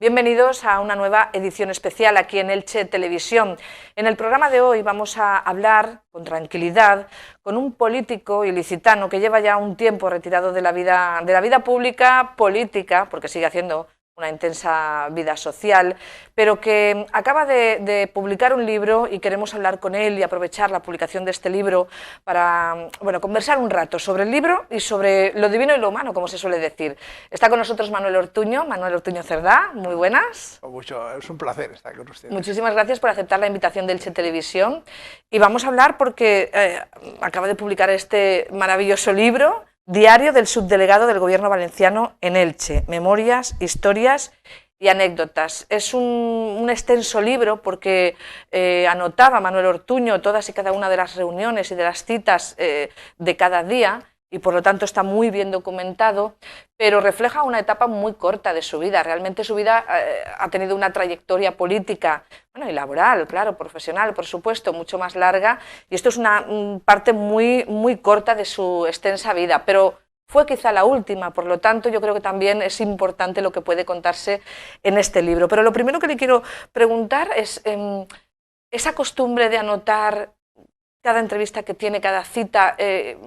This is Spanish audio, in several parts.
Bienvenidos a una nueva edición especial aquí en Elche Televisión. En el programa de hoy vamos a hablar con tranquilidad con un político ilicitano que lleva ya un tiempo retirado de la vida pública política, porque sigue haciendo una intensa vida social, pero que acaba de publicar un libro y queremos hablar con él y aprovechar la publicación de este libro para conversar un rato sobre el libro y sobre lo divino y lo humano, como se suele decir. Está con nosotros Manuel Ortuño Cerdá, muy buenas. Mucho, es un placer estar con ustedes. Muchísimas gracias por aceptar la invitación de Elche Televisión y vamos a hablar porque acaba de publicar este maravilloso libro, Diario del subdelegado del Gobierno valenciano en Elche, memorias, historias y anécdotas. Es un extenso libro porque anotaba Manuel Ortuño todas y cada una de las reuniones y de las citas de cada día y por lo tanto está muy bien documentado, pero refleja una etapa muy corta de su vida. Realmente su vida ha tenido una trayectoria política, y laboral, claro, profesional, por supuesto, mucho más larga, y esto es una parte muy corta de su extensa vida, pero fue quizá la última, por lo tanto yo creo que también es importante lo que puede contarse en este libro. Pero lo primero que le quiero preguntar es esa costumbre de anotar cada entrevista que tiene, cada cita,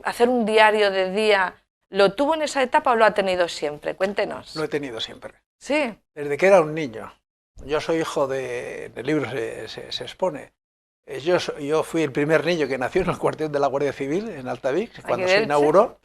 hacer un diario de día, ¿lo tuvo en esa etapa o lo ha tenido siempre? Cuéntenos. Lo he tenido siempre. Sí. Desde que era un niño. Yo soy hijo de... El libro se expone. Yo fui el primer niño que nació en el cuartel de la Guardia Civil, en Altavix, cuando se inauguró.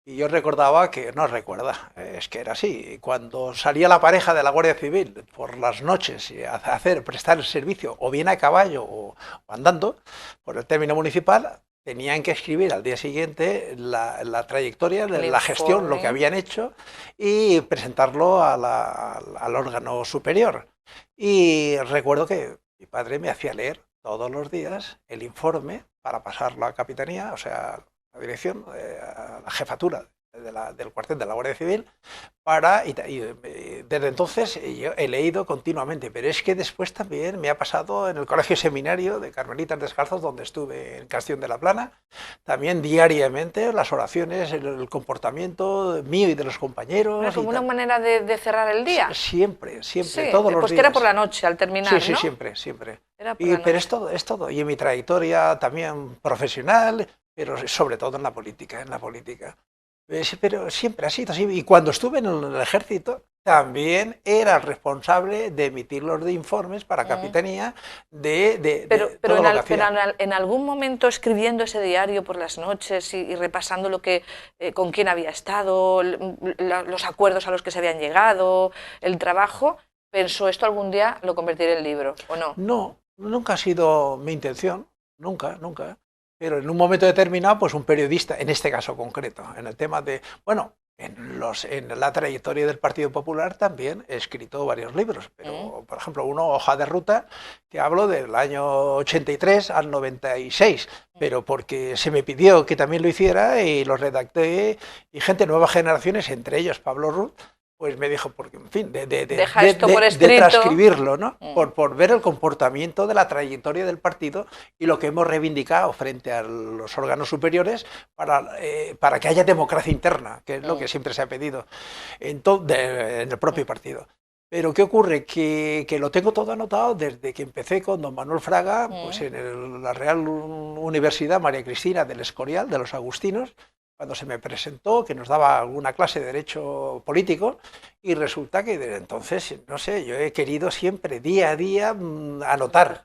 Y yo recordaba que... No recuerda, es que era así. Cuando salía la pareja de la Guardia Civil por las noches a prestar el servicio, o bien a caballo o andando, por el término municipal, tenían que escribir al día siguiente la trayectoria de la gestión, lo que habían hecho, y presentarlo al órgano superior. Y recuerdo que mi padre me hacía leer todos los días el informe para pasarlo a capitanía, o sea, la dirección, a la jefatura del cuartel de la Guardia Civil, y desde entonces yo he leído continuamente, pero es que después también me ha pasado en el colegio seminario de Carmelitas Descalzos, donde estuve en Castellón de la Plana, también diariamente las oraciones, el comportamiento mío y de los compañeros. ¿Era como una manera de cerrar el día? Siempre, sí, todos los días. Pues que era por la noche al terminar, sí, ¿no? siempre. Pero es todo. Y en mi trayectoria también profesional, pero sobre todo en la política. Pero siempre ha sido así. Y cuando estuve en el ejército, también era responsable de emitir los informes para capitanía pero todo lo que hacía. en algún momento, escribiendo ese diario por las noches y repasando con quién había estado, los acuerdos a los que se habían llegado, el trabajo, ¿pensó esto algún día lo convertiré en libro o no? No, nunca ha sido mi intención, nunca. Pero en un momento determinado, pues un periodista, en este caso concreto, en el tema de... en la trayectoria del Partido Popular también he escrito varios libros, pero por ejemplo uno, Hoja de Ruta, que hablo del año 83 al 96, pero porque se me pidió que también lo hiciera y lo redacté, y gente de nuevas generaciones, entre ellos Pablo Ruz, pues me dijo, porque, en fin, de transcribirlo, ¿no? Por ver el comportamiento de la trayectoria del partido y lo que hemos reivindicado frente a los órganos superiores para que haya democracia interna, que es lo que siempre se ha pedido en el propio partido. Pero ¿qué ocurre? Que lo tengo todo anotado desde que empecé con don Manuel Fraga, pues en la Real Universidad María Cristina del Escorial, de los Agustinos, cuando se me presentó, que nos daba alguna clase de Derecho Político, y resulta que desde entonces, no sé, yo he querido siempre, día a día, anotar.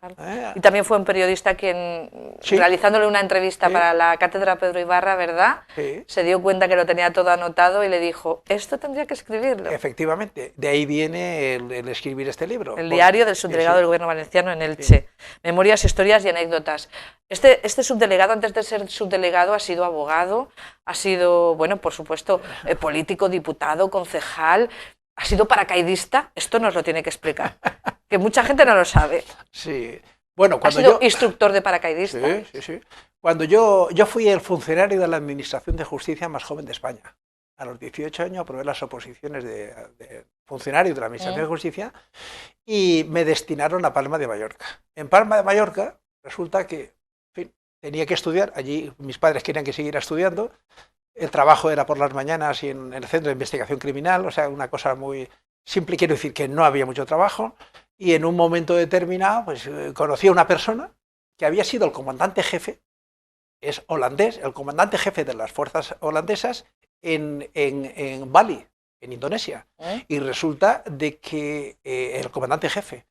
Y también fue un periodista quien, realizándole una entrevista para la Cátedra Pedro Ibarra, ¿verdad? Sí. Se dio cuenta que lo tenía todo anotado y le dijo, esto tendría que escribirlo. Efectivamente, de ahí viene el escribir este libro. El diario del subdelegado del Gobierno valenciano en Elche. Memorias, historias y anécdotas. Este subdelegado, antes de ser subdelegado, ha sido abogado, ha sido, por supuesto, político, diputado, concejal, ha sido paracaidista. Esto nos lo tiene que explicar, que mucha gente no lo sabe. Sí. Ha sido instructor de paracaidistas. Sí. Cuando yo fui el funcionario de la Administración de Justicia más joven de España. A los 18 años aprobé las oposiciones de funcionario de la Administración de Justicia y me destinaron a Palma de Mallorca. En Palma de Mallorca resulta que tenía que estudiar, allí mis padres querían que siguiera estudiando, el trabajo era por las mañanas y en el Centro de Investigación Criminal, o sea, una cosa muy... Simple quiero decir que no había mucho trabajo y en un momento determinado pues conocí a una persona que había sido el comandante jefe, es holandés, el comandante jefe de las fuerzas holandesas en Bali, en Indonesia. Y resulta de que el comandante jefe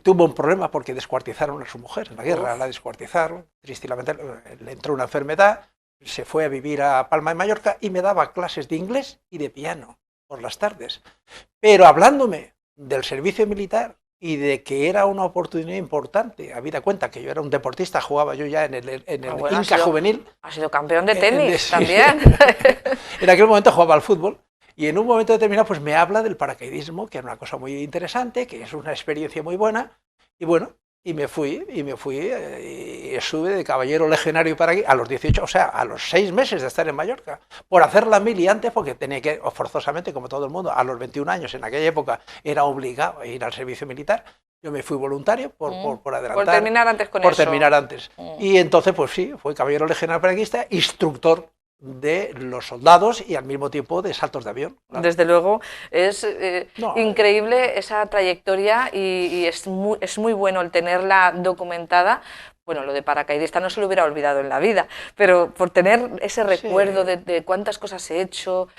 tuvo un problema porque descuartizaron a su mujer en la guerra, la descuartizaron, tristísimamente le entró una enfermedad, se fue a vivir a Palma de Mallorca y me daba clases de inglés y de piano por las tardes. Pero hablándome del servicio militar y de que era una oportunidad importante, habida cuenta que yo era un deportista, jugaba yo ya en el bueno, Inca juvenil. Ha sido campeón de tenis también. En aquel momento jugaba al fútbol y en un momento determinado pues me habla del paracaidismo, que era una cosa muy interesante, que es una experiencia muy buena, y bueno, y me fui, y estuve de caballero legionario para aquí a los 18, o sea, a los 6 meses de estar en Mallorca, por hacer la mili antes, porque tenía que, forzosamente, como todo el mundo, a los 21 años, en aquella época, era obligado a ir al servicio militar. Yo me fui voluntario por adelantar. Por terminar antes con por eso. Por terminar antes. Y entonces, pues sí, fui caballero legionario paracaidista, instructor de los soldados y al mismo tiempo de saltos de avión. Claro. Desde luego, es increíble esa trayectoria y es muy bueno el tenerla documentada. Bueno, lo de paracaidista no se lo hubiera olvidado en la vida, pero por tener ese recuerdo de cuántas cosas he hecho,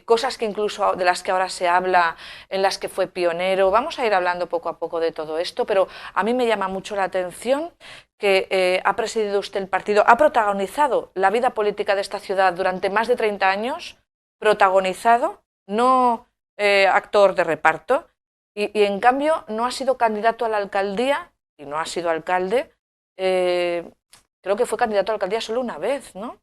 cosas que incluso de las que ahora se habla, en las que fue pionero. Vamos a ir hablando poco a poco de todo esto, pero a mí me llama mucho la atención que ha presidido usted el partido, ha protagonizado la vida política de esta ciudad durante más de 30 años, protagonizado, no actor de reparto, y en cambio no ha sido candidato a la alcaldía y no ha sido alcalde. Creo que fue candidato a la alcaldía solo una vez, ¿no?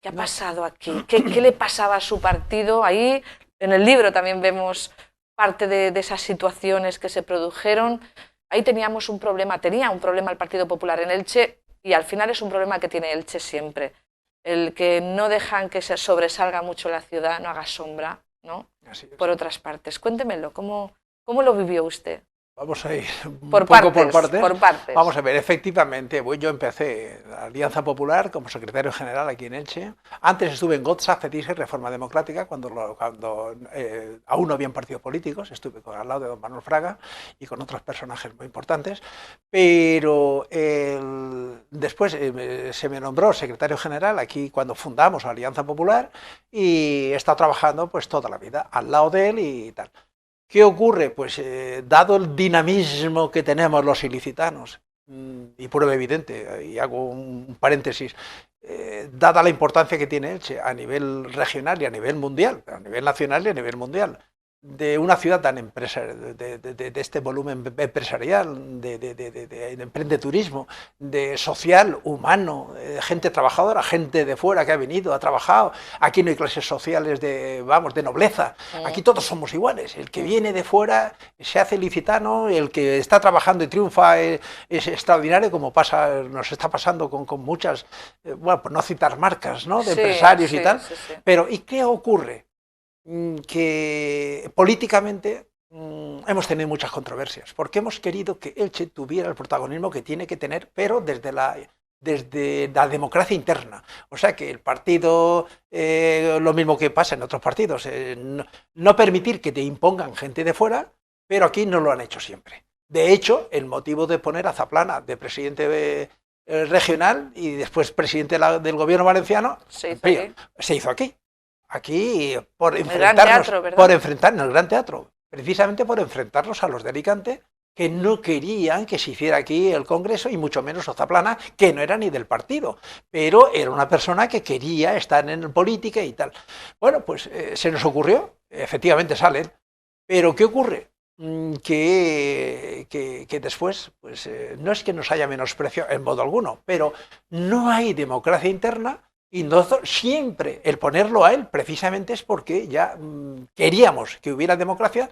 ¿Qué ha pasado aquí? ¿Qué le pasaba a su partido? Ahí en el libro también vemos parte de esas situaciones que se produjeron. Ahí tenía un problema el Partido Popular en Elche, y al final es un problema que tiene Elche siempre. El que no dejan que se sobresalga mucho la ciudad, no haga sombra, ¿no? Por otras partes. Cuéntemelo, ¿cómo lo vivió usted? Vamos a ir por partes. Vamos a ver, efectivamente, yo empecé la Alianza Popular como secretario general aquí en Elche. Antes estuve en GOTSA, CETISE, Reforma Democrática, cuando aún no habían partidos políticos. Estuve al lado de don Manuel Fraga y con otros personajes muy importantes. Pero después se me nombró secretario general aquí cuando fundamos la Alianza Popular y he estado trabajando pues toda la vida al lado de él y tal. ¿Qué ocurre? Pues dado el dinamismo que tenemos los ilicitanos, y prueba evidente, y hago un paréntesis, dada la importancia que tiene Elche a nivel regional y a nivel mundial, a nivel nacional y a nivel mundial, de una ciudad tan de este volumen empresarial, de emprendedurismo, de social, humano, de gente trabajadora, gente de fuera que ha venido, ha trabajado. Aquí no hay clases sociales de nobleza. Aquí todos somos iguales. El que viene de fuera se hace ilicitano, el que está trabajando y triunfa es extraordinario, como nos está pasando con muchas, bueno, por no citar marcas, ¿no?, de empresarios y tal. Pero ¿y qué ocurre? Que políticamente hemos tenido muchas controversias, porque hemos querido que Elche tuviera el protagonismo que tiene que tener, pero desde la democracia interna. O sea, que el partido, lo mismo que pasa en otros partidos, no permitir que te impongan gente de fuera, pero aquí no lo han hecho siempre. De hecho, el motivo de poner a Zaplana de presidente regional y después presidente del gobierno valenciano se hizo aquí. Aquí, por enfrentarnos en el Gran Teatro, precisamente por enfrentarnos a los de Alicante, que no querían que se hiciera aquí el Congreso, y mucho menos Zaplana, que no era ni del partido, pero era una persona que quería estar en política y tal. Bueno, pues se nos ocurrió, efectivamente salen, pero ¿qué ocurre? Que después, pues no es que nos haya menospreciado en modo alguno, pero no hay democracia interna. Y nosotros siempre, el ponerlo a él, precisamente es porque ya queríamos que hubiera democracia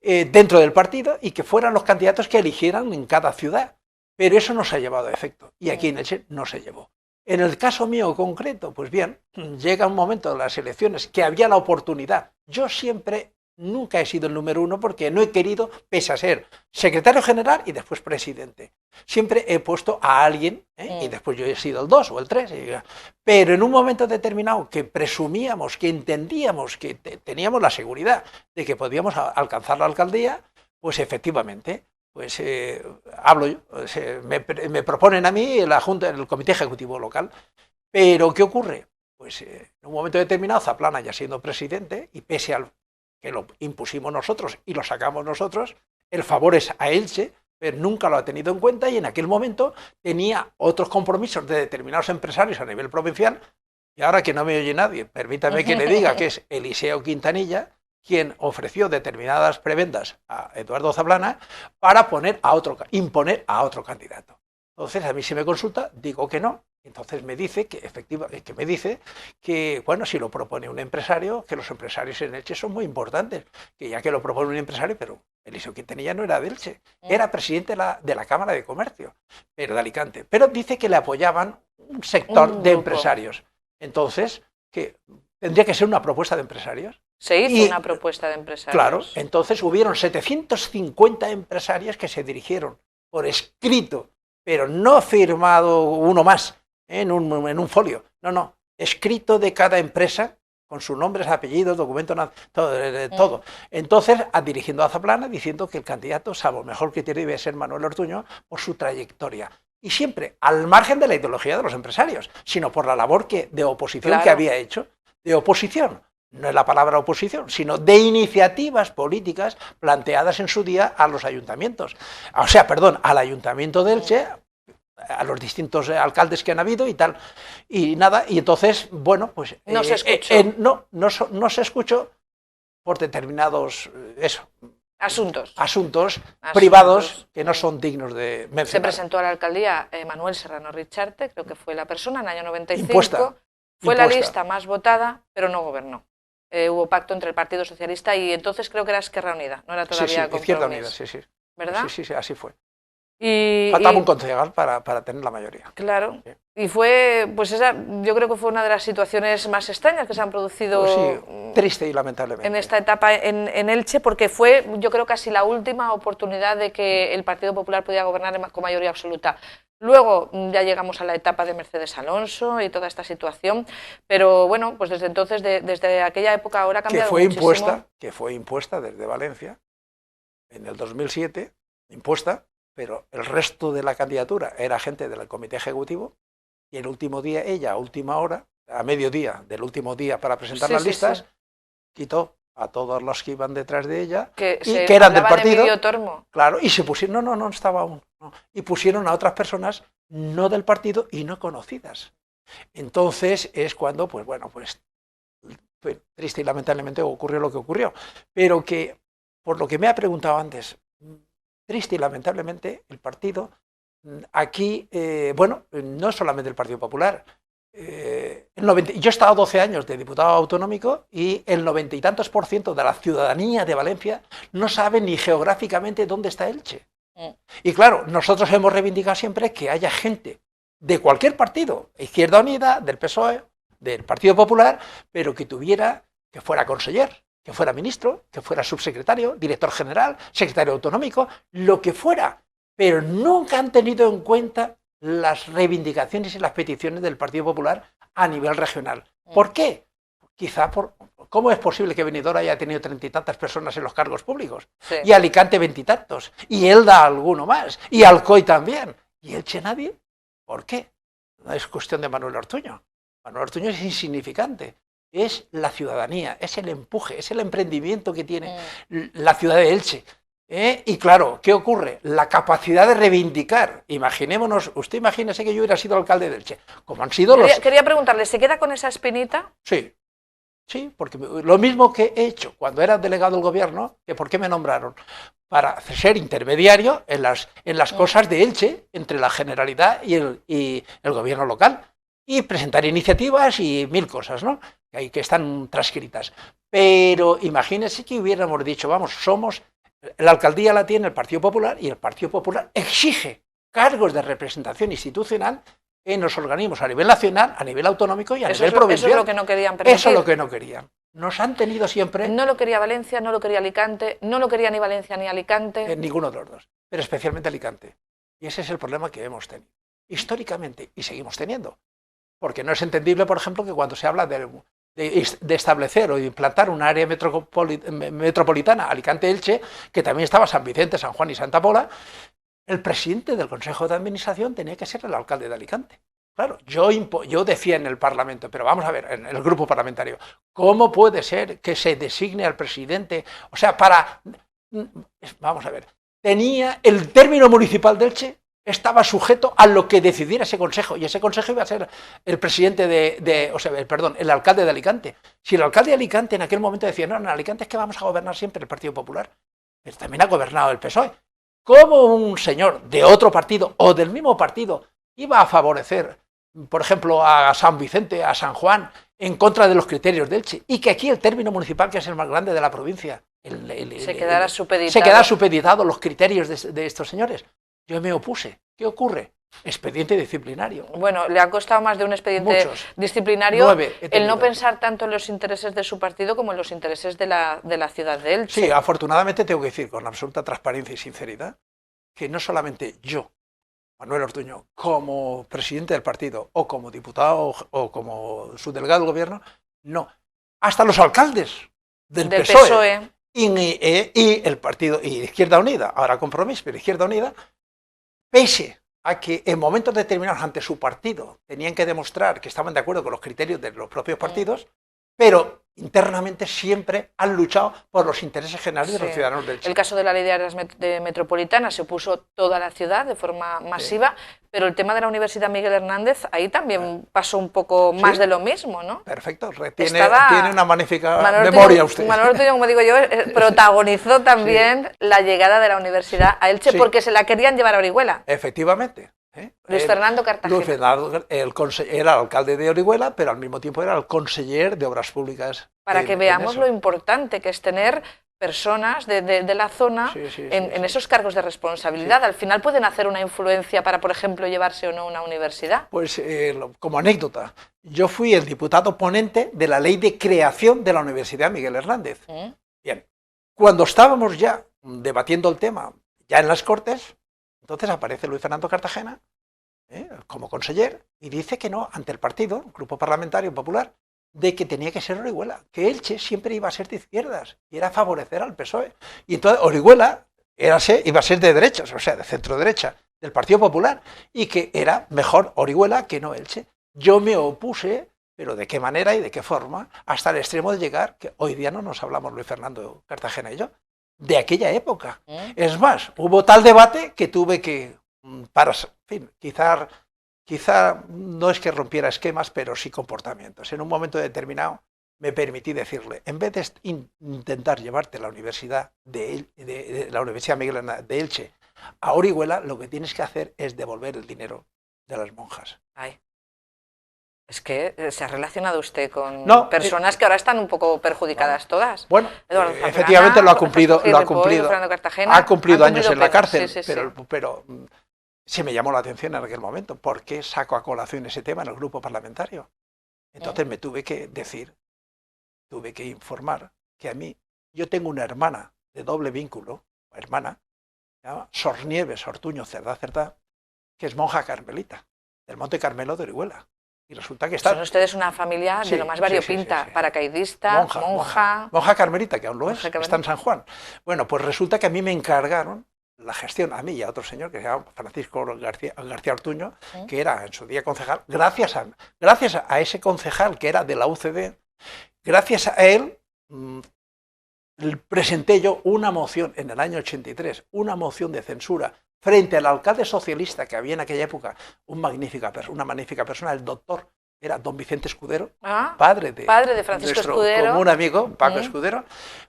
dentro del partido y que fueran los candidatos que eligieran en cada ciudad. Pero eso no se ha llevado a efecto, y aquí en Elche no se llevó. En el caso mío concreto, pues bien, llega un momento de las elecciones que había la oportunidad. Yo nunca he sido el número uno porque no he querido, pese a ser secretario general y después presidente. Siempre he puesto a alguien, y después yo he sido el 2 o el 3, pero en un momento determinado que presumíamos, que entendíamos, que teníamos la seguridad de que podíamos alcanzar la alcaldía, pues efectivamente, pues hablo yo, me proponen a mí la Junta, el Comité Ejecutivo Local. Pero ¿qué ocurre? Pues en un momento determinado Zaplana, ya siendo presidente, y pese al que lo impusimos nosotros y lo sacamos nosotros, el favor es a Elche, pero nunca lo ha tenido en cuenta, y en aquel momento tenía otros compromisos de determinados empresarios a nivel provincial, y ahora que no me oye nadie, permítame que le diga que es Eliseo Quintanilla quien ofreció determinadas prebendas a Eduardo Zaplana para imponer a otro candidato. Entonces, a mí si me consulta, digo que no. Entonces me dice que bueno, si lo propone un empresario, que los empresarios en Elche son muy importantes, que ya que lo propone un empresario, pero Eliseo Quintanilla no era de Elche, era presidente de la Cámara de Comercio, pero de Alicante. Pero dice que le apoyaban un sector de empresarios. Entonces, que tendría que ser una propuesta de empresarios. Se hizo una propuesta de empresarios. Claro, entonces hubieron 750 empresarios que se dirigieron por escrito, pero no firmado uno más en un folio, no, escrito de cada empresa con sus nombres, apellidos, documentos, todo. Entonces, dirigiendo a Zaplana, diciendo que el candidato, salvo mejor criterio, debe ser Manuel Ortuño por su trayectoria. Y siempre al margen de la ideología de los empresarios, sino por la labor de oposición que había hecho, de oposición. No es la palabra oposición, sino de iniciativas políticas planteadas en su día a los ayuntamientos. O sea, perdón, al Ayuntamiento de Elche, a los distintos alcaldes que han habido y tal. Y nada, y entonces, bueno, pues... No se escuchó. No se escuchó por determinados, asuntos privados que no son dignos de mencionar. Se presentó a la alcaldía Manuel Serrano Richarte, creo que fue la persona, en el año 95. Fue la lista más votada, pero no gobernó. Hubo pacto entre el Partido Socialista y entonces creo que era Esquerra Unida, no era todavía Compromís. Izquierda Unida, sí. ¿Verdad? Sí, así fue. Faltaba un concejal para tener la mayoría. Claro. Sí. Y fue, pues yo creo que fue una de las situaciones más extrañas que se han producido. Triste y lamentablemente. En esta etapa en Elche, porque fue, yo creo, casi la última oportunidad de que el Partido Popular podía gobernar con mayoría absoluta. Luego ya llegamos a la etapa de Mercedes Alonso y toda esta situación, pero bueno, pues desde entonces, desde aquella época ahora ha cambiado muchísimo. Que fue impuesta desde Valencia en el 2007, impuesta, pero el resto de la candidatura era gente del Comité Ejecutivo, y el último día ella, a última hora, a mediodía del último día para presentar las listas, quitó a todos los que iban detrás de ella que eran del partido, claro, y se pusieron, no estaba aún, y pusieron a otras personas no del partido y no conocidas. Entonces es cuando, pues bueno, pues triste y lamentablemente ocurrió lo que ocurrió, pero que, por lo que me ha preguntado antes, triste y lamentablemente el partido, aquí, bueno, no solamente el Partido Popular, yo he estado 12 años de diputado autonómico y el 90 y tantos % de la ciudadanía de Valencia no sabe ni geográficamente dónde está Elche. Y claro, nosotros hemos reivindicado siempre que haya gente de cualquier partido, Izquierda Unida, del PSOE, del Partido Popular, pero que fuera conseller, que fuera ministro, que fuera subsecretario, director general, secretario autonómico, lo que fuera, pero nunca han tenido en cuenta las reivindicaciones y las peticiones del Partido Popular a nivel regional. ¿Por qué? Quizá ¿cómo es posible que Benidorm haya tenido 30 y tantas personas en los cargos públicos? Sí. Y Alicante 20 y tantos, y Elda alguno más, y Alcoy también, y Elche nadie. ¿Por qué? No es cuestión de Manuel Ortuño. Manuel Ortuño es insignificante. Es la ciudadanía, es el empuje, es el emprendimiento que tiene la ciudad de Elche. Y claro, ¿qué ocurre? La capacidad de reivindicar. Imaginémonos, usted imagínese que yo hubiera sido alcalde de Elche, como han sido Quería preguntarle, ¿se queda con esa espinita? Sí, porque lo mismo que he hecho cuando era delegado del gobierno, que ¿por qué me nombraron? Para ser intermediario en las cosas de Elche, entre la Generalidad y el gobierno local, y presentar iniciativas y 1000 cosas, ¿no? Que están transcritas. Pero imagínese que hubiéramos dicho, vamos, la alcaldía la tiene el Partido Popular y el Partido Popular exige cargos de representación institucional en los organismos a nivel nacional, a nivel autonómico y a nivel provincial. Eso es lo que no querían permitir. Eso es lo que no querían. Nos han tenido siempre... No lo quería Valencia, no lo quería Alicante, no lo quería ni Valencia ni Alicante. Ninguno de los dos, pero especialmente Alicante. Y ese es el problema que hemos tenido históricamente y seguimos teniendo. Porque no es entendible, por ejemplo, que cuando se habla de establecer o de implantar un área metropolitana, Alicante-Elche, que también estaba San Vicente, San Juan y Santa Pola, el presidente del Consejo de Administración tenía que ser el alcalde de Alicante. Claro, yo decía en el Parlamento, pero vamos a ver, en el grupo parlamentario, ¿cómo puede ser que se designe al presidente? O sea, vamos a ver, tenía el término municipal de Elche, estaba sujeto a lo que decidiera ese consejo, y ese consejo iba a ser el presidente el alcalde de Alicante. Si el alcalde de Alicante en aquel momento decía, no, en Alicante es que vamos a gobernar siempre el Partido Popular, pero también ha gobernado el PSOE. ¿Cómo un señor de otro partido o del mismo partido iba a favorecer, por ejemplo, a San Vicente, a San Juan, en contra de los criterios de Elche? Y que aquí el término municipal, que es el más grande de la provincia, se quedara supeditado. Se quedara supeditado los criterios de estos señores. Yo me opuse. ¿Qué ocurre? Expediente disciplinario. Bueno, le ha costado más de un expediente disciplinario 9 el no pensar tanto en los intereses de su partido como en los intereses de la ciudad de Elche. Sí, afortunadamente tengo que decir con absoluta transparencia y sinceridad que no solamente yo, Manuel Ortuño, como presidente del partido o como diputado o como subdelegado del gobierno, no, hasta los alcaldes del PSOE. Y el partido, y Izquierda Unida, ahora Compromís, pero Izquierda Unida, pese a que en momentos determinados ante su partido tenían que demostrar que estaban de acuerdo con los criterios de los propios partidos, pero internamente siempre han luchado por los intereses generales de los ciudadanos del Elche. El caso de la ley de áreas metropolitanas se opuso toda la ciudad de forma masiva, pero el tema de la Universidad Miguel Hernández, ahí también pasó un poco más de lo mismo, ¿no? Perfecto, tiene una magnífica memoria usted. Manuel Ortuño, como digo yo, protagonizó también la llegada de la universidad a Elche porque se la querían llevar a Orihuela. Efectivamente. Luis Fernando Cartagena. Luis Fernando era alcalde de Orihuela, pero al mismo tiempo era el conseller de Obras Públicas. Para que veamos lo importante que es tener personas de la zona en esos cargos de responsabilidad. Al final pueden hacer una influencia para, por ejemplo, llevarse o no una universidad. Pues como anécdota, yo fui el diputado ponente de la ley de creación de la Universidad Miguel Hernández. Bien, cuando estábamos ya debatiendo el tema, ya en las Cortes, entonces aparece Luis Fernando Cartagena como conseller y dice que no, ante el partido, el Grupo Parlamentario Popular, de que tenía que ser Orihuela, que Elche siempre iba a ser de izquierdas y era favorecer al PSOE. Y entonces Orihuela iba a ser de derechas, o sea, de centro derecha, del Partido Popular, y que era mejor Orihuela que no Elche. Yo me opuse, pero de qué manera y de qué forma, hasta el extremo de llegar, que hoy día no nos hablamos Luis Fernando Cartagena y yo, de aquella época. Es más, hubo tal debate que tuve que, quizá no es que rompiera esquemas, pero sí comportamientos. En un momento determinado me permití decirle, en vez de intentar llevarte la Universidad la Universidad Miguel Hernández de Elche a Orihuela, lo que tienes que hacer es devolver el dinero de las monjas. Ay. Es que se ha relacionado usted con personas que ahora están un poco perjudicadas todas. Bueno, efectivamente lo ha cumplido, ha cumplido años en la cárcel, pero se me llamó la atención en aquel momento. ¿Por qué saco a colación ese tema en el grupo parlamentario? Entonces me tuve que informar que a mí, yo tengo una hermana de doble vínculo, hermana, se llama Sor Nieves Ortuño Cerdá, que es monja carmelita, del Monte Carmelo de Orihuela. Y resulta que son ustedes una familia de lo más variopinta, paracaidista, monja carmelita, que aún lo es, está en San Juan. Bueno, pues resulta que a mí me encargaron la gestión, a mí y a otro señor que se llama Francisco García Ortuño, que era en su día concejal. Gracias a ese concejal que era de la UCD, gracias a él presenté yo una moción en el año 83, una moción de censura frente al alcalde socialista que había en aquella época, una magnífica persona, el doctor, era don Vicente Escudero, padre de Francisco nuestro Escudero, común amigo Paco Escudero,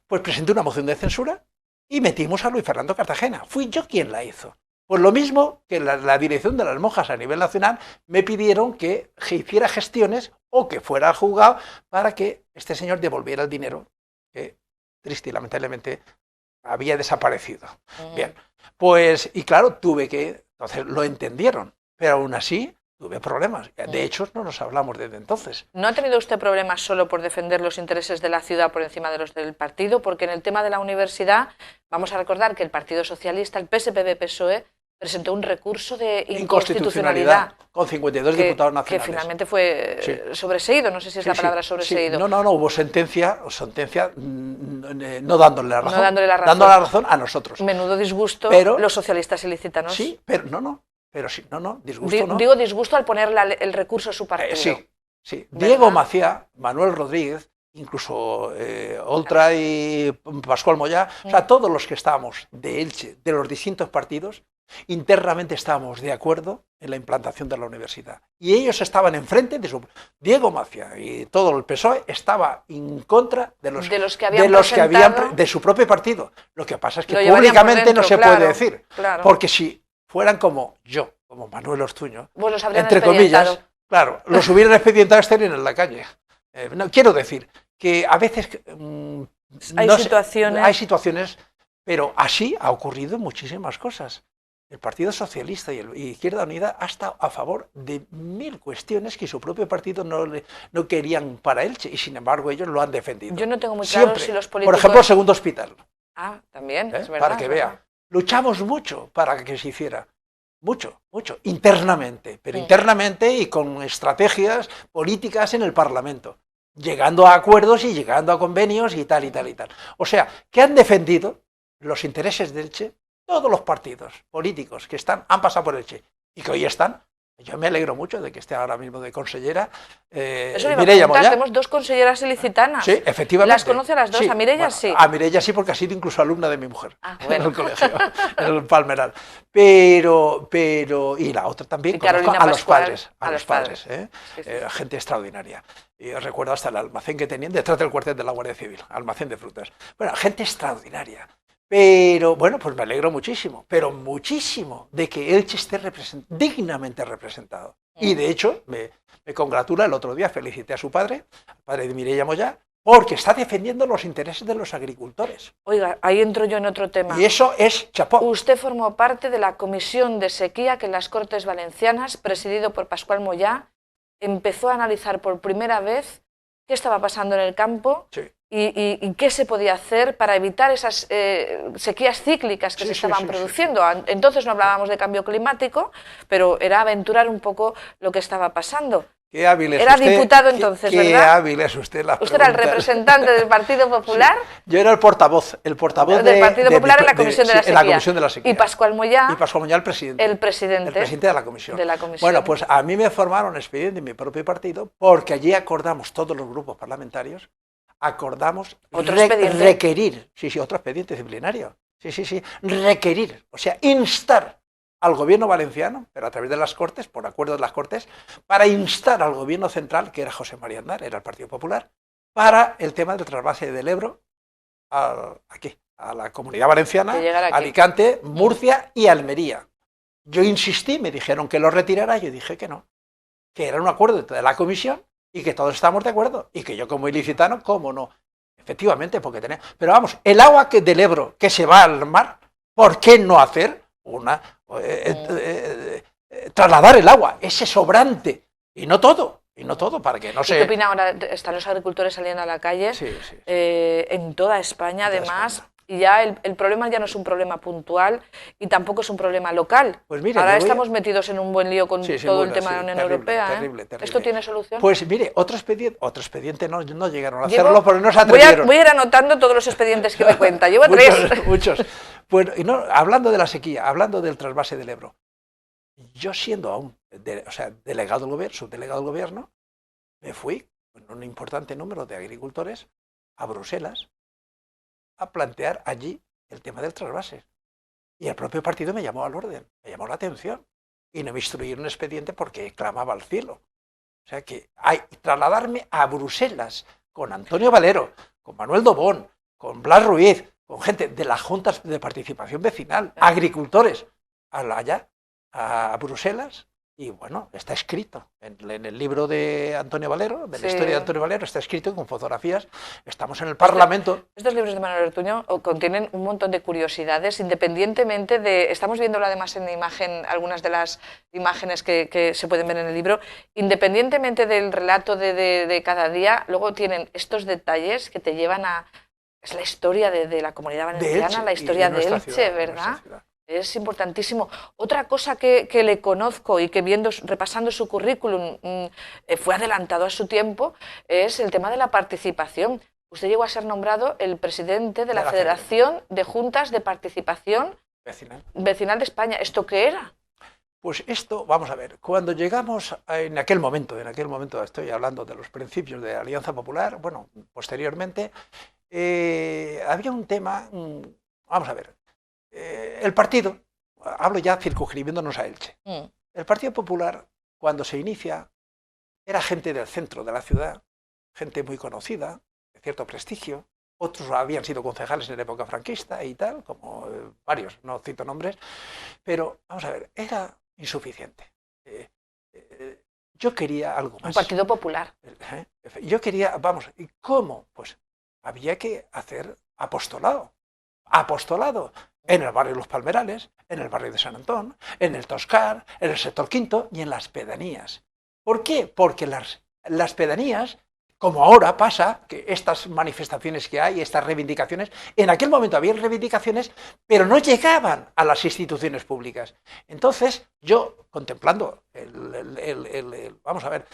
pues presenté una moción de censura y metimos a Luis Fernando Cartagena. Fui yo quien la hizo. Pues lo mismo que la dirección de las monjas a nivel nacional me pidieron que hiciera gestiones o que fuera al juzgado para que este señor devolviera el dinero que triste y lamentablemente había desaparecido. Bien, pues, y claro, entonces lo entendieron, pero aún así tuve problemas. De hecho, no nos hablamos desde entonces. ¿No ha tenido usted problemas solo por defender los intereses de la ciudad por encima de los del partido? Porque en el tema de la universidad, vamos a recordar que el Partido Socialista, el PSPB-PSOE, presentó un recurso de inconstitucionalidad con 52 diputados nacionales. Que finalmente fue sobreseído, no sé si es la palabra sobreseído. No, hubo sentencia no dándole la razón, dándole la razón a nosotros. Menudo disgusto los socialistas ilicitanos. Sí, pero disgusto no. Digo disgusto al poner el recurso a su partido. Sí. Diego Maciá, Manuel Rodríguez, incluso Oltra y Pascual Moyá, o sea, todos los que estábamos de Elche, de los distintos partidos, internamente estábamos de acuerdo en la implantación de la universidad. Y ellos estaban enfrente de Diego Maciá y todo el PSOE estaba en contra de los que habían de su propio partido. Lo que pasa es que públicamente no se puede decir, porque si fueran como yo, como Manuel Ortuño, entre comillas, claro, los hubieran expedientado, estarían en la calle. No, quiero decir que a veces hay situaciones, pero así ha ocurrido muchísimas cosas. El Partido Socialista y Izquierda Unida ha estado a favor de 1000 cuestiones que su propio partido no querían para Elche, y sin embargo ellos lo han defendido. Yo no tengo muy claro si los políticos... Por ejemplo, el segundo hospital. También, es verdad. Para que vea. Luchamos mucho para que se hiciera. Mucho, internamente, pero internamente y con estrategias políticas en el Parlamento, llegando a acuerdos y llegando a convenios y tal. O sea, que han defendido los intereses de Elche todos los partidos políticos que han pasado por Elche y que hoy están. Yo me alegro mucho de que esté ahora mismo de consellera Mireia Moya. Tenemos 2 conselleras ilicitanas. Sí, efectivamente. ¿Las conoce a las dos? Sí. ¿A Mireia sí? A Mireia sí, porque ha sido incluso alumna de mi mujer en el colegio, en el Palmeral. Y la otra también, conozco a los padres. Gente extraordinaria. Y os recuerdo hasta el almacén que tenían detrás del cuartel de la Guardia Civil, almacén de frutas. Bueno, gente extraordinaria. Pero bueno, pues me alegro muchísimo, de que Elche esté dignamente representado. Y de hecho, me congratula, el otro día felicité a su padre, al padre de Mireia Moya, porque está defendiendo los intereses de los agricultores. Oiga, ahí entro yo en otro tema. Y eso es chapó. Usted formó parte de la comisión de sequía que en las Cortes Valencianas, presidido por Pascual Moyá, empezó a analizar por primera vez qué estaba pasando en el campo. Sí. Y qué se podía hacer para evitar esas sequías cíclicas que se estaban produciendo. Entonces no hablábamos de cambio climático, pero era aventurar un poco lo que estaba pasando. Qué hábil es era usted, diputado entonces, qué ¿verdad? Qué hábil es usted. ¿Usted era el representante del Partido Popular? Sí. Yo era el portavoz del Partido Popular en la Comisión de la Sequía. En la Comisión de la Sequía. Y Pascual Moyá. El presidente. El presidente de la comisión. Bueno, pues a mí me formaron expediente en mi propio partido, porque allí acordamos, todos los grupos parlamentarios, acordamos requerir, otro expediente disciplinario, requerir, o sea, instar al gobierno valenciano, pero a través de las Cortes, por acuerdo de las Cortes, para instar al gobierno central, que era José María Aznar, era el Partido Popular, para el tema del trasvase del Ebro aquí, a la Comunidad Valenciana, Alicante, Murcia y Almería. Yo insistí, me dijeron que lo retirara, yo dije que no, que era un acuerdo de la comisión y que todos estamos de acuerdo, y que yo como ilicitano, ¿cómo no? Efectivamente, porque tenía... Pero vamos, el agua del Ebro que se va al mar, ¿por qué no hacer trasladar el agua, ese sobrante, y no todo, para que no se... ¿Qué opina ahora? Están los agricultores saliendo a la calle, en toda España, además... Y ya el problema ya no es un problema puntual y tampoco es un problema local. Pues mire, ahora estamos metidos en un buen lío con todo el tema de la Unión Europea. Terrible. ¿Esto tiene solución? Pues mire, otro expediente no llegaron a hacerlo porque no se atrevieron. Voy a ir anotando todos los expedientes que me cuenta. Llevo 3. Muchos. Bueno, y no, hablando de la sequía, hablando del trasvase del Ebro, yo siendo aún delegado del gobierno, subdelegado del gobierno, me fui con un importante número de agricultores a Bruselas a plantear allí el tema del trasvase. Y el propio partido me llamó al orden, me llamó la atención, y no me instruyeron un expediente porque clamaba al cielo. O sea que trasladarme a Bruselas con Antonio Valero, con Manuel Dobón, con Blas Ruiz, con gente de las juntas de participación vecinal, agricultores, allá a Bruselas. Y bueno, está escrito en el libro de Antonio Valero, de la historia de Antonio Valero, está escrito con fotografías. Estamos en el Parlamento. Estos libros de Manuel Ortuño contienen un montón de curiosidades, independientemente de... Estamos viéndolo además en imagen, algunas de las imágenes que se pueden ver en el libro. Independientemente del relato de cada día, luego tienen estos detalles que te llevan a... Es la historia de la Comunidad Valenciana, la historia de Elche, ¿verdad? Es importantísimo. Otra cosa que le conozco y que repasando su currículum fue adelantado a su tiempo es el tema de la participación. Usted llegó a ser nombrado el presidente de la Federación de Juntas de Participación Vecinal de España. ¿Esto qué era? Pues esto, vamos a ver, cuando llegamos en aquel momento estoy hablando de los principios de Alianza Popular, bueno, posteriormente, había un tema, vamos a ver, el partido, hablo ya circunscribiéndonos a Elche, el Partido Popular, cuando se inicia, era gente del centro de la ciudad, gente muy conocida, de cierto prestigio, otros habían sido concejales en la época franquista y tal, como varios, no cito nombres, pero vamos a ver, era insuficiente. Yo quería algo más. Un partido popular. Yo quería, vamos, ¿y cómo? Pues había que hacer apostolado. Apostolado en el barrio de Los Palmerales, en el barrio de San Antón, en el Toscar, en el sector quinto y en las pedanías. ¿Por qué? Porque las pedanías, como ahora pasa, que estas manifestaciones que hay, estas reivindicaciones, en aquel momento había reivindicaciones, pero no llegaban a las instituciones públicas. Entonces, yo, contemplando vamos a ver,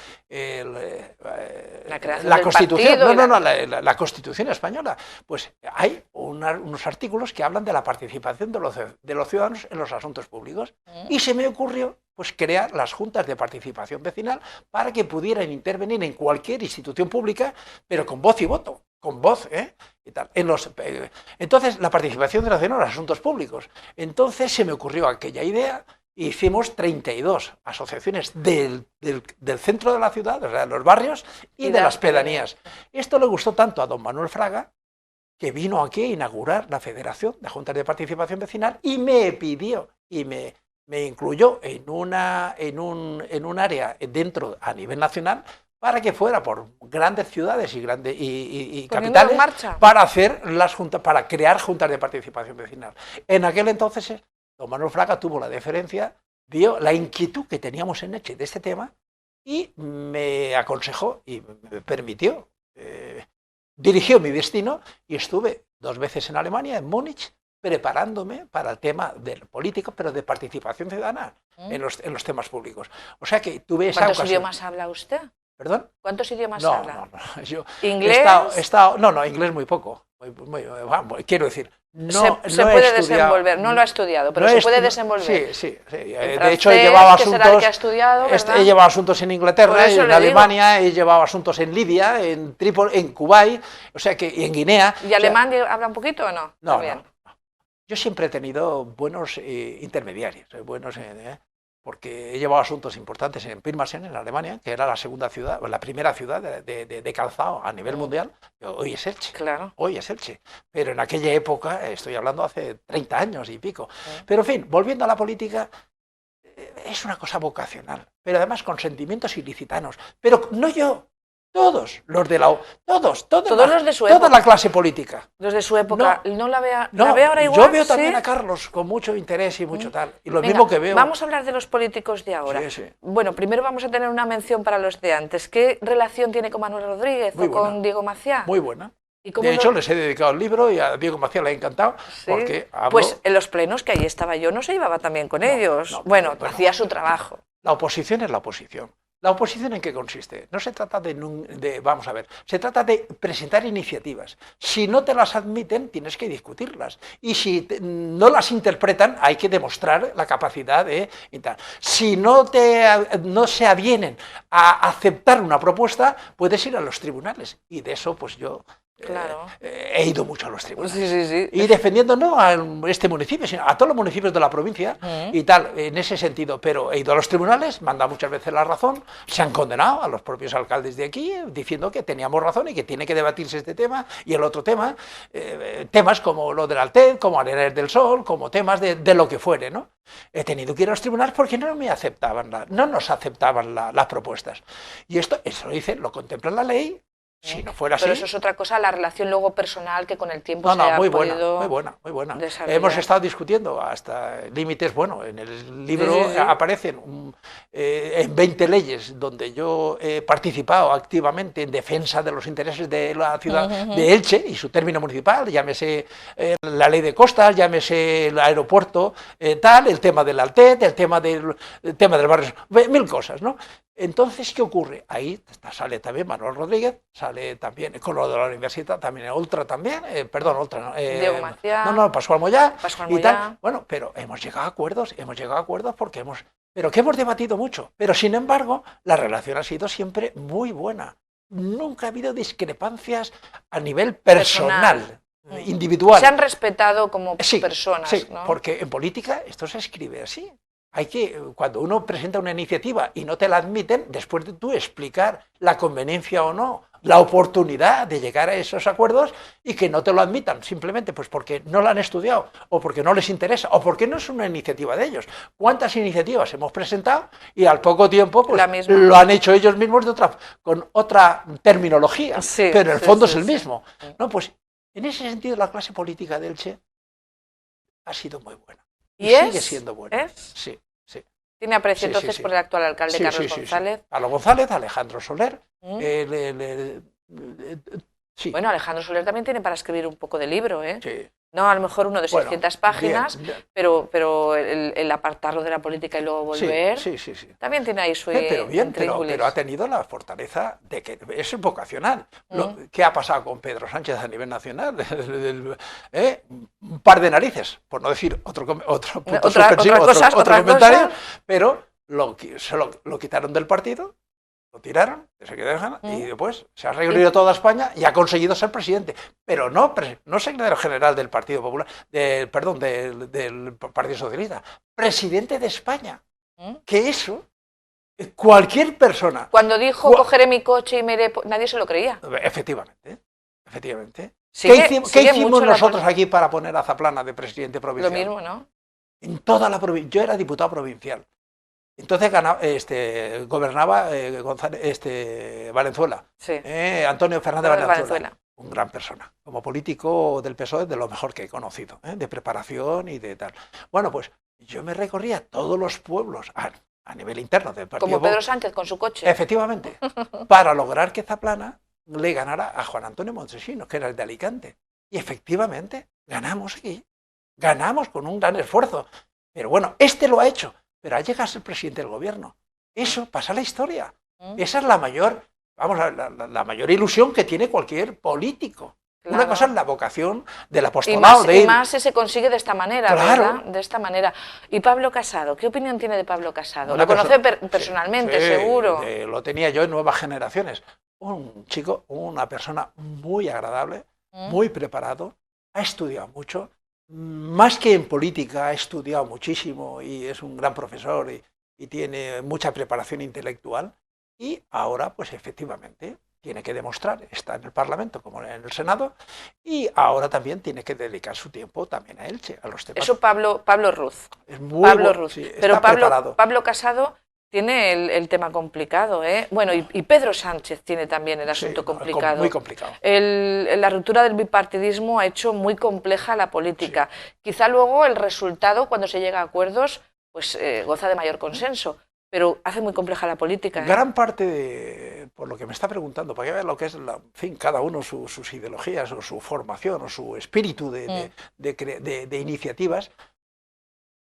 la Constitución, la Constitución española, pues hay unos artículos que hablan de la participación de los ciudadanos en los asuntos públicos, y se me ocurrió pues crear las juntas de participación vecinal para que pudieran intervenir en cualquier institución pública, pero con voz y voto, con voz, y tal. Entonces, la participación de la ciudadanía en los asuntos públicos. Entonces se me ocurrió aquella idea. Hicimos 32 asociaciones del centro de la ciudad, o sea, de los barrios y de las pedanías. Esto le gustó tanto a don Manuel Fraga, que vino aquí a inaugurar la Federación de Juntas de Participación Vecinal y me pidió y me incluyó en un área dentro a nivel nacional para que fuera por grandes ciudades y capitales para hacer para crear juntas de participación vecinal. En aquel entonces don Manuel Fraga tuvo la deferencia, vio la inquietud que teníamos en Elche de este tema y me aconsejó y me permitió, dirigió mi destino y estuve 2 veces en Alemania, en Múnich, preparándome para el tema del político, pero de participación ciudadana en los temas públicos. O sea que tuve esa ocasión. ¿Cuántos idiomas habla usted? ¿Perdón? ¿Cuántos idiomas habla? No, yo ¿Inglés? No, inglés muy poco. Quiero decir, se puede desenvolver, no lo ha estudiado, pero se puede desenvolver. Sí. De hecho, he llevado asuntos en Inglaterra, en Alemania, he llevado asuntos en Libia, en Trípoli, en Kuwait, o sea que y en Guinea. ¿Y alemán habla un poquito o no? No. Yo siempre he tenido buenos intermediarios, porque he llevado asuntos importantes en Pirmasens, en Alemania, que era la primera ciudad de calzado a nivel mundial. Hoy es Elche. Claro. Hoy es Elche. Pero en aquella época, estoy hablando hace 30 años y pico. Pero en fin, volviendo a la política, es una cosa vocacional, pero además con sentimientos ilicitanos. Pero no yo. Todos los de todos los de su época. Toda la clase política. Los de su época. No la ve ahora igual. Yo veo también a Carlos con mucho interés y mucho tal. Y lo mismo que veo. Vamos a hablar de los políticos de ahora. Sí. Bueno, primero vamos a tener una mención para los de antes. ¿Qué relación tiene con Manuel Rodríguez con Diego Maciá? Muy buena. De hecho, les he dedicado el libro y a Diego Maciá le ha encantado. ¿Sí? Porque pues en los plenos que ahí estaba yo no se llevaba tan bien con ellos. Bueno, hacía su trabajo. La oposición es la oposición. ¿La oposición en qué consiste? No se trata vamos a ver, se trata de presentar iniciativas. Si no te las admiten, tienes que discutirlas. Y si no las interpretan, hay que demostrar la capacidad de... Si no se avienen a aceptar una propuesta, puedes ir a los tribunales. Y de eso, pues yo... Claro. He ido mucho a los tribunales. Sí. Y defendiendo no a este municipio, sino a todos los municipios de la provincia y tal, en ese sentido. Pero he ido a los tribunales, me han dado muchas veces la razón, se han condenado a los propios alcaldes de aquí, diciendo que teníamos razón y que tiene que debatirse este tema y el otro tema, temas como lo del Alted, como Arenales del Sol, como temas de lo que fuere, ¿no? He tenido que ir a los tribunales porque no nos aceptaban las propuestas. Y eso lo contempla la ley. Si no fuera así... Pero eso es otra cosa, la relación luego personal que con el tiempo No, se no, ha muy buena, podido muy buena, muy buena. desarrollar. Hemos estado discutiendo hasta límites, bueno, en el libro Sí, sí, sí. aparecen en 20 leyes donde yo he participado activamente en defensa de los intereses de la ciudad de Elche y su término municipal, llámese la ley de costas, llámese el aeropuerto, tal, el tema del Altet, el tema del barrio, mil cosas, ¿no? Entonces, ¿qué ocurre? Ahí sale también Manuel Rodríguez, sale también con lo de la universidad, también Oltra también, perdón, Oltra, no, Diego Maciá, no, Pascual Moyá, Pascual y Moyá. tal. Bueno, pero hemos llegado a acuerdos porque pero que hemos debatido mucho, pero sin embargo, la relación ha sido siempre muy buena. Nunca ha habido discrepancias a nivel personal. Individual. Se han respetado como personas, sí, ¿no? Porque en política esto se escribe así. Hay que, cuando uno presenta una iniciativa y no te la admiten, después de tú explicar la conveniencia o no, la oportunidad de llegar a esos acuerdos y que no te lo admitan, simplemente pues porque no la han estudiado o porque no les interesa o porque no es una iniciativa de ellos. ¿Cuántas iniciativas hemos presentado y al poco tiempo pues, lo han hecho ellos mismos con otra terminología, pero en el fondo es el mismo? No, pues en ese sentido la clase política de Elche ha sido muy buena. Y sigue siendo buena. Sí, sí. ¿Tiene aprecio entonces por el actual alcalde Carlos González? Carlos González, Alejandro Soler. Sí. Bueno, Alejandro Soler también tiene para escribir un poco de libro, ¿eh? Sí. No, a lo mejor uno de 600 páginas, bien. pero el apartarlo de la política y luego volver, sí. también tiene ahí su pero ha tenido la fortaleza de que es vocacional. ¿Qué ha pasado con Pedro Sánchez a nivel nacional? Un par de narices, por no decir otro comentario, pero se lo quitaron del partido. Lo tiraron, se quedó y después se ha reunido toda España y ha conseguido ser presidente, pero no secretario general del Partido Popular, del Partido Socialista, presidente de España. Que eso, cualquier persona... Cuando dijo cogeré mi coche y me iré, nadie se lo creía. Efectivamente. ¿Qué hicimos nosotros aquí para poner a Zaplana de presidente provincial? Lo mismo, ¿no? En toda la provincia. Yo era diputado provincial. Entonces gobernaba Valenzuela, sí. Antonio Fernández Valenzuela, una gran persona, como político del PSOE, de lo mejor que he conocido, de preparación y de tal. Bueno, pues yo me recorría todos los pueblos a nivel interno del partido. Como Pedro Sánchez con su coche. Efectivamente, para lograr que Zaplana le ganara a Juan Antonio Montesinos, que era el de Alicante. Y efectivamente, ganamos aquí, ganamos con un gran esfuerzo. Pero bueno, lo ha hecho. Pero al llegar a ser presidente del gobierno, eso pasa a la historia. Esa es la mayor, la mayor ilusión que tiene cualquier político. Claro. Una cosa es la vocación del apostolado. Y más se consigue de esta manera, ¿verdad? De esta manera. ¿Y Pablo Casado? ¿Qué opinión tiene de Pablo Casado? ¿Lo conoce personalmente, seguro? Lo tenía yo en Nuevas Generaciones. Un chico, una persona muy agradable, muy preparado, ha estudiado mucho. Más que en política, ha estudiado muchísimo y es un gran profesor y tiene mucha preparación intelectual. Y ahora, pues efectivamente, tiene que demostrar, está en el Parlamento como en el Senado, y ahora también tiene que dedicar su tiempo también a Elche, a los temas. Eso Pablo Ruz. Es muy bueno, sí, pero Pablo Casado tiene el tema complicado, ¿eh? Bueno, y Pedro Sánchez tiene también el asunto complicado. Muy complicado. La ruptura del bipartidismo ha hecho muy compleja la política. Sí. Quizá luego el resultado, cuando se llega a acuerdos, pues goza de mayor consenso, pero hace muy compleja la política. Gran parte por lo que me está preguntando, para que vean lo que es, en fin, cada uno sus ideologías o su formación o su espíritu de iniciativas.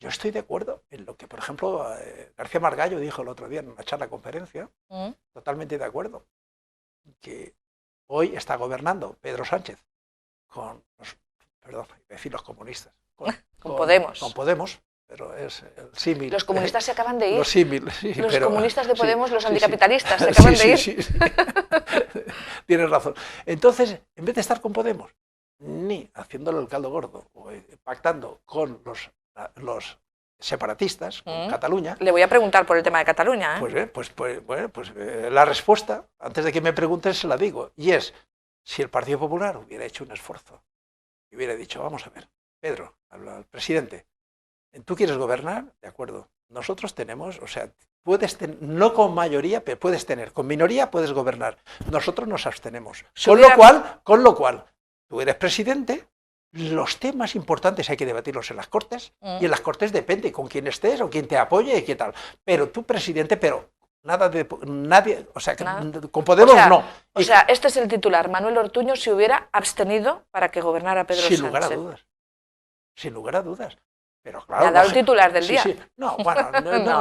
Yo estoy de acuerdo en lo que, por ejemplo, García Margallo dijo el otro día en una conferencia, totalmente de acuerdo, que hoy está gobernando Pedro Sánchez con los comunistas. Con Podemos. Con Podemos, pero es el símil. Los comunistas se acaban de ir. Los comunistas de Podemos, los anticapitalistas, se acaban de ir. Sí. Tienes razón. Entonces, en vez de estar con Podemos, ni haciéndole el caldo gordo, o pactando con los separatistas, con Cataluña. Le voy a preguntar por el tema de Cataluña. Pues la respuesta, antes de que me preguntes, se la digo. Y es, si el Partido Popular hubiera hecho un esfuerzo y hubiera dicho, vamos a ver, Pedro, habla al presidente, ¿tú quieres gobernar? De acuerdo. nosotros tenemos, o sea, puedes tener, no con mayoría, pero puedes tener, con minoría puedes gobernar. Nosotros nos abstenemos. Con lo cual, tú eres presidente, los temas importantes hay que debatirlos en las Cortes, y en las Cortes depende con quién estés o quién te apoye y qué tal. Pero tú, presidente, pero nada de nadie, o sea, que con Podemos no. O sea, este es el titular. Manuel Ortuño se hubiera abstenido para que gobernara Pedro Sánchez. Sin lugar a dudas. Sin lugar a dudas. Pero claro, ¿le ha dado el titular del día? Sí. No, bueno,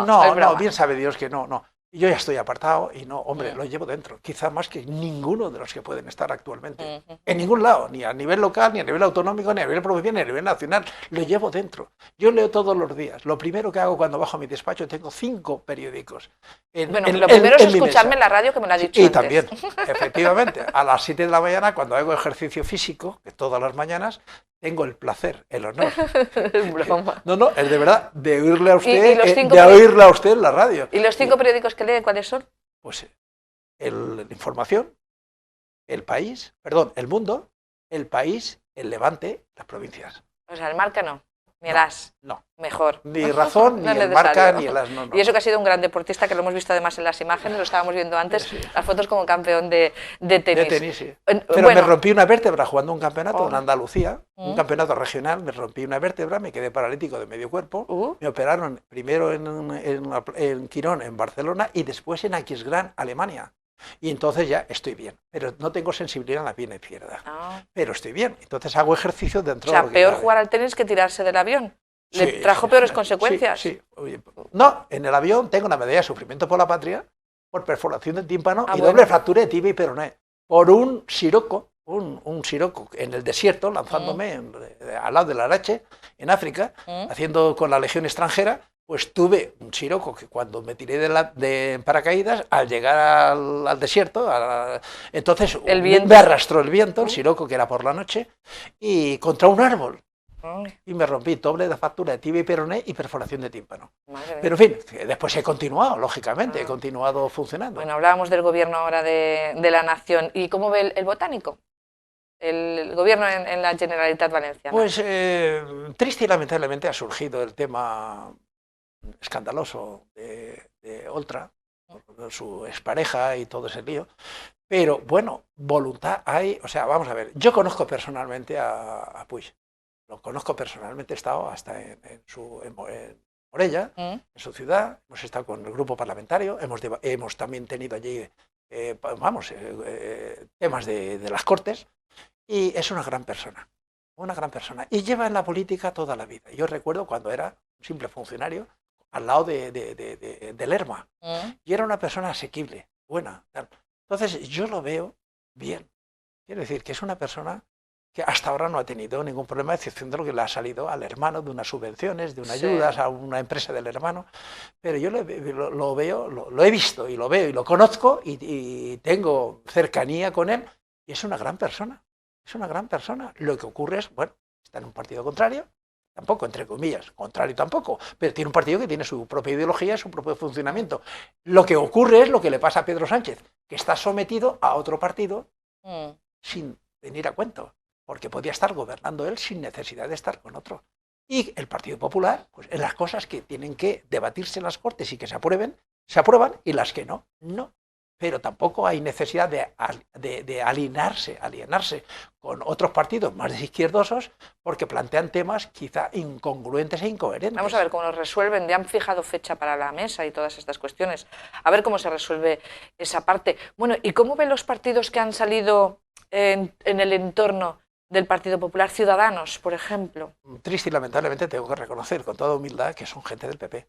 no, bien sabe Dios que no. Yo ya estoy apartado y no, hombre, lo llevo dentro. Quizá más que ninguno de los que pueden estar actualmente. En ningún lado, ni a nivel local, ni a nivel autonómico, ni a nivel provincial, ni a nivel nacional. Lo llevo dentro. Yo leo todos los días. Lo primero que hago cuando bajo a mi despacho, tengo 5 periódicos. Lo primero es escucharme en la radio, que me lo ha dicho antes. También, efectivamente, a las 7 de la mañana, cuando hago ejercicio físico, que todas las mañanas, tengo el placer, el honor. No, es de verdad, de oírle a usted, oírla a usted en la radio. ¿Y los 5 periódicos que lee, cuáles son? Pues Información, El País, perdón, El Mundo, El País, El Levante, las provincias. O sea, el Marca no, ni el As. No. Mejor. Ni Razón, ni el Marca, ni el As. No. Y eso que ha sido un gran deportista, que lo hemos visto además en las imágenes, lo estábamos viendo antes, sí. Las fotos como campeón de tenis. De tenis, sí. Pero me rompí una vértebra jugando un campeonato en Andalucía, un campeonato regional, me rompí una vértebra, me quedé paralítico de medio cuerpo, me operaron primero en Quirón, en Barcelona, y después en Aquisgrán, Alemania. Y entonces ya estoy bien, pero no tengo sensibilidad en la pierna izquierda. Pero estoy bien, entonces hago ejercicio dentro de lo que peor jugar al tenis que tirarse del avión. ¿Le trajo peores consecuencias? Sí. No, en el avión tengo una medalla de sufrimiento por la patria, por perforación del tímpano y doble fractura de tibia y peroné, por un siroco, un siroco en el desierto, lanzándome al lado del Arache, en África, haciendo con la Legión extranjera. Pues tuve un siroco que cuando me tiré de paracaídas, al llegar al desierto, entonces me arrastró el viento, el siroco, que era por la noche, y contra un árbol. Y me rompí doble de fractura de tibia y peroné y perforación de tímpano. Pero en fin, después he continuado, lógicamente, he continuado funcionando. Bueno, hablábamos del gobierno ahora de la nación. ¿Y cómo ve el botánico? El gobierno en la Generalitat Valenciana. Pues triste y lamentablemente ha surgido el tema escandaloso de Oltra, su expareja y todo ese lío, pero bueno, voluntad hay, o sea, vamos a ver, yo conozco personalmente a Puig, lo conozco personalmente, he estado hasta en Morella, en su ciudad, hemos estado con el grupo parlamentario, hemos también tenido allí, temas de las Cortes, y es una gran persona, y lleva en la política toda la vida. Yo recuerdo cuando era un simple funcionario, al lado de Lerma, y era una persona asequible, buena, tal. Entonces yo lo veo bien, quiero decir que es una persona que hasta ahora no ha tenido ningún problema, a excepción de lo que le ha salido al hermano, de unas subvenciones, de unas ayudas a una empresa del hermano, pero yo lo veo, lo he visto y lo veo y lo conozco y tengo cercanía con él, y es una gran persona, Lo que ocurre es, bueno, está en un partido contrario, tampoco, entre comillas, contrario tampoco, pero tiene un partido que tiene su propia ideología, su propio funcionamiento. Lo que ocurre es lo que le pasa a Pedro Sánchez, que está sometido a otro partido sin venir a cuento, porque podía estar gobernando él sin necesidad de estar con otro. Y el Partido Popular, pues en las cosas que tienen que debatirse en las Cortes y que se aprueban, y las que no. Pero tampoco hay necesidad de alienarse con otros partidos más izquierdosos, porque plantean temas quizá incongruentes e incoherentes. Vamos a ver cómo lo resuelven. Ya han fijado fecha para la mesa y todas estas cuestiones. A ver cómo se resuelve esa parte. Bueno, ¿y cómo ven los partidos que han salido en el entorno del Partido Popular? Ciudadanos, por ejemplo. Triste y lamentablemente tengo que reconocer con toda humildad que son gente del PP.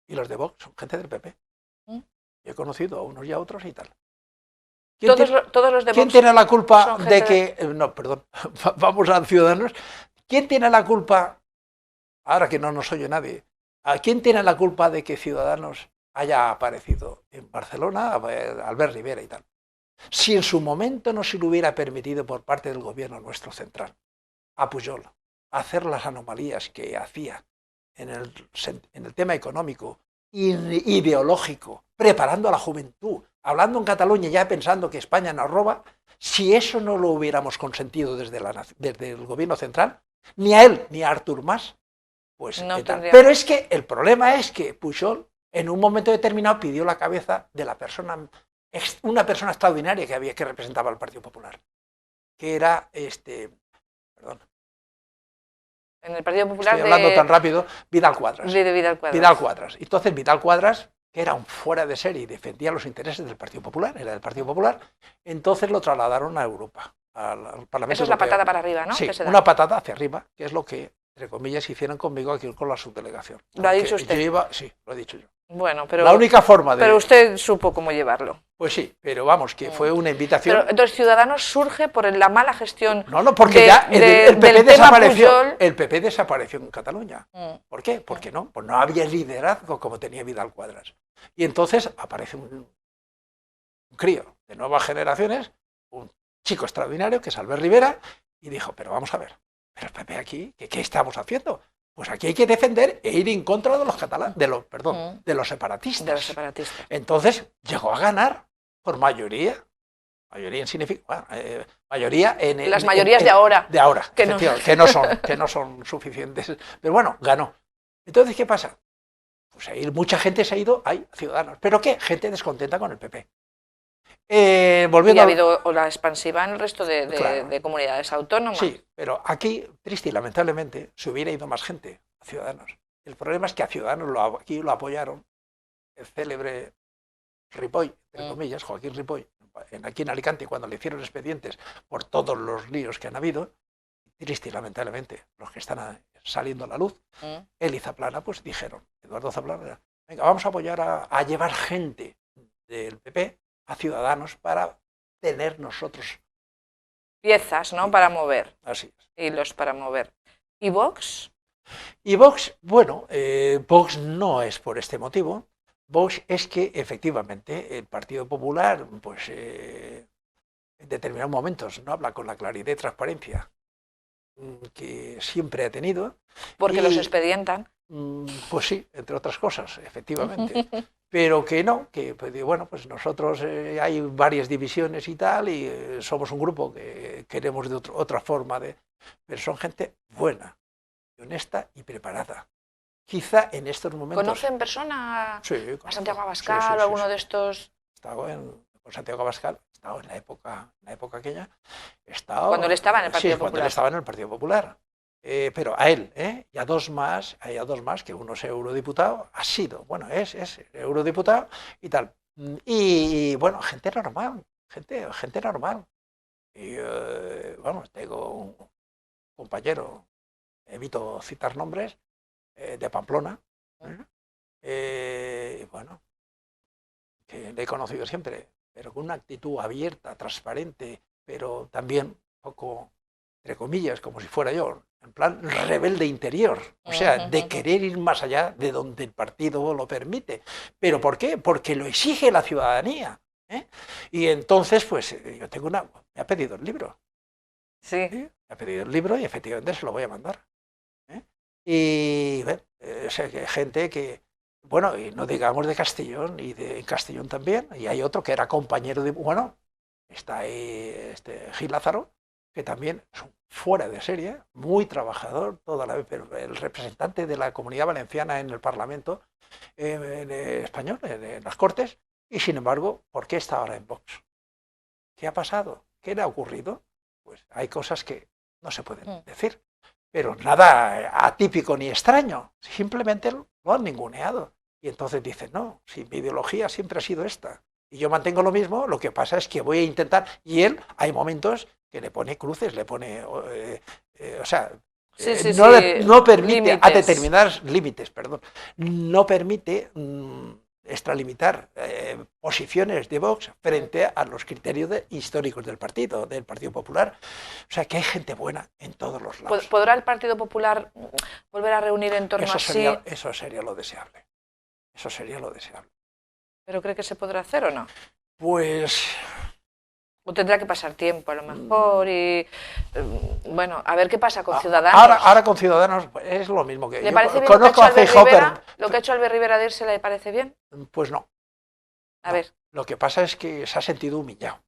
Y los de Vox son gente del PP. He conocido a unos y a otros y tal. Todos los de ¿Quién tiene la culpa de que... No, perdón, vamos a Ciudadanos. ¿Quién tiene la culpa, ahora que no nos oye nadie, ¿a quién tiene la culpa de que Ciudadanos haya aparecido en Barcelona, Albert Rivera y tal? Si en su momento no se le hubiera permitido por parte del gobierno nuestro central a Pujol hacer las anomalías que hacía en el tema económico, ideológico, preparando a la juventud, hablando en Cataluña ya pensando que España nos roba, si eso no lo hubiéramos consentido desde el gobierno central, ni a él ni a Artur Mas pues No tendría... Pero es que el problema es que Pujol en un momento determinado pidió la cabeza de la persona, una persona extraordinaria que representaba al Partido Popular, que era perdón, En el Partido Popular estoy hablando tan rápido, Vidal Quadras. De Vidal Quadras. Vidal Quadras. Entonces Vidal Quadras, que era un fuera de serie y defendía los intereses del Partido Popular, era del Partido Popular, entonces lo trasladaron a Europa, al Parlamento Eso es la Europeo. patada para arriba, ¿no? Sí, una patada hacia arriba, que es lo que, entre comillas, hicieron conmigo aquí con la subdelegación. ¿Lo ha dicho usted? Sí, lo he dicho yo. Bueno, pero... La única forma de... Pero usted supo cómo llevarlo. Pues sí, pero vamos, que fue una invitación... Pero entonces Ciudadanos surge por la mala gestión... No, porque ya el PP desapareció. El PP desapareció en Cataluña. ¿Por qué? Porque no, pues no había liderazgo como tenía Vidal Quadras. Y entonces aparece un crío de nuevas generaciones, un chico extraordinario, que es Albert Rivera, y dijo, pero vamos a ver, pero el PP aquí, ¿qué estamos haciendo? Pues aquí hay que defender e ir en contra de los catalanes, de los separatistas. De los separatistas. Entonces llegó a ganar por mayoría. Mayoría en las mayorías de ahora. De ahora, que no son suficientes. Pero bueno, ganó. Entonces, ¿qué pasa? Pues ahí mucha gente se ha ido a Ciudadanos. ¿Pero qué? Gente descontenta con el PP. Y ha habido ola expansiva en el resto claro, de comunidades autónomas. Sí, pero aquí, triste y lamentablemente, se hubiera ido más gente a Ciudadanos. El problema es que a Ciudadanos aquí lo apoyaron el célebre Ripoll, entre comillas, Joaquín Ripoll, aquí en Alicante, cuando le hicieron expedientes por todos los líos que han habido, triste y lamentablemente, los que están saliendo a la luz, él y Zaplana, pues dijeron, Eduardo Zaplana, venga, vamos a apoyar a llevar gente del PP a Ciudadanos para tener nosotros piezas, ¿no? Para mover. Así es. Hilos para mover. ¿Y Vox? Y Vox, bueno, Vox no es por este motivo. Vox es que efectivamente el Partido Popular, pues en determinados momentos no habla con la claridad y transparencia que siempre ha tenido. Porque los expedientan. Pues sí, entre otras cosas, efectivamente. Pero que no, que bueno, pues nosotros hay varias divisiones y tal, y somos un grupo que queremos de otra forma de... Pero son gente buena, honesta y preparada. Quizá en estos momentos... ¿Conoce en persona a Santiago Abascal sí, o alguno de estos? He estado con Santiago Abascal, he estado en la época aquella. Cuando él estaba en el Partido Popular. Cuando él estaba en el Partido Popular. Pero a él, y a dos más, que uno es eurodiputado, es eurodiputado y tal. Y bueno, gente normal, gente normal. Y bueno, tengo un compañero, evito citar nombres, de Pamplona, bueno, que le he conocido siempre, pero con una actitud abierta, transparente, pero también un poco, entre comillas, como si fuera yo, en plan rebelde interior, o sea, de querer ir más allá de donde el partido lo permite. ¿Pero por qué? Porque lo exige la ciudadanía. Y entonces, pues, yo tengo me ha pedido el libro. Sí. Me ha pedido el libro y efectivamente se lo voy a mandar. Y bueno, o sea, que gente que, bueno, y no digamos de Castellón, y en Castellón también, y hay otro que era compañero de, bueno, está ahí Gil Lázaro, que también es un fuera de serie, muy trabajador, pero el representante de la Comunidad Valenciana en el Parlamento en español, en las Cortes, y sin embargo, ¿por qué está ahora en Vox? ¿Qué ha pasado? ¿Qué le ha ocurrido? Pues hay cosas que no se pueden decir, pero nada atípico ni extraño, simplemente lo han ninguneado. Y entonces dicen, no, si mi ideología siempre ha sido esta, y yo mantengo lo mismo, lo que pasa es que voy a intentar, y él, hay momentos que le pone cruces, le pone, o sea, no permite límites. A determinados límites, perdón, no permite extralimitar posiciones de Vox frente a los criterios históricos del Partido Popular. O sea, que hay gente buena en todos los lados. ¿Podrá el Partido Popular volver a reunir en torno a sí? Eso sería lo deseable. Eso sería lo deseable. ¿Pero cree que se podrá hacer o no? Pues... O tendrá que pasar tiempo a lo mejor y... Bueno, a ver qué pasa con Ciudadanos. Ahora con Ciudadanos es lo mismo que... ¿Le parece bien lo que ha hecho Albert Rivera de irse? ¿Le parece bien? Pues no. A ver. Lo que pasa es que se ha sentido humillado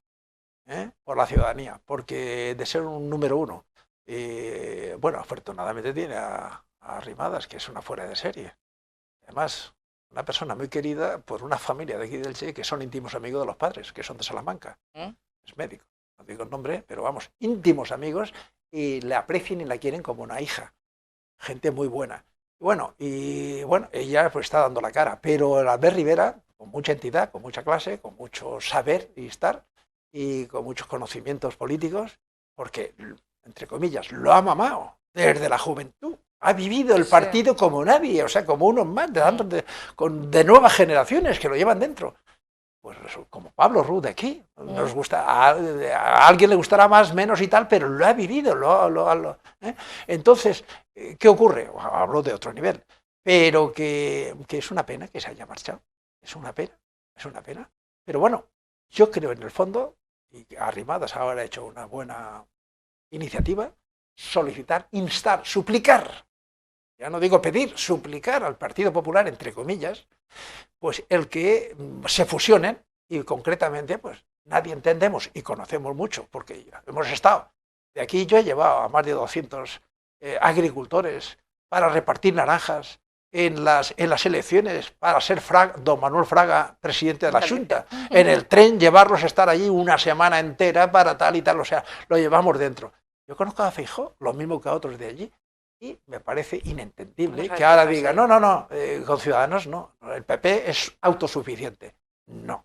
por la ciudadanía, porque de ser un número uno, bueno, afortunadamente tiene a Arrimadas, que es una fuera de serie. Además, una persona muy querida por una familia de aquí del Che que son íntimos amigos de los padres, que son de Salamanca. Es médico, no digo el nombre, pero vamos, íntimos amigos y le aprecian y la quieren como una hija. Gente muy buena. Y bueno, ella pues está dando la cara, pero el Albert Rivera, con mucha entidad, con mucha clase, con mucho saber y estar, y con muchos conocimientos políticos, porque, entre comillas, lo ha mamado desde la juventud. Ha vivido el partido como nadie, o sea, como unos más, de nuevas generaciones que lo llevan dentro. Pues como Pablo Ruz de aquí. Nos gusta, a alguien le gustará más, menos y tal, pero lo ha vivido. ¿Eh? Entonces, ¿qué ocurre? Hablo de otro nivel, pero que es una pena que se haya marchado. Es una pena. Pero bueno, yo creo en el fondo, y Arrimadas ahora ha hecho una buena iniciativa, solicitar, instar, suplicar, ya no digo pedir, suplicar al Partido Popular, entre comillas, pues el que se fusionen y concretamente, pues nadie entendemos y conocemos mucho, porque hemos estado, de aquí yo he llevado a más de 200 agricultores para repartir naranjas en las elecciones, para ser don Manuel Fraga presidente de la Junta, en el tren llevarlos a estar allí una semana entera para tal y tal, o sea, lo llevamos dentro. Yo conozco a Feijóo, lo mismo que a otros de allí, y me parece inentendible que ahora diga, no, con Ciudadanos no, el PP es autosuficiente. No,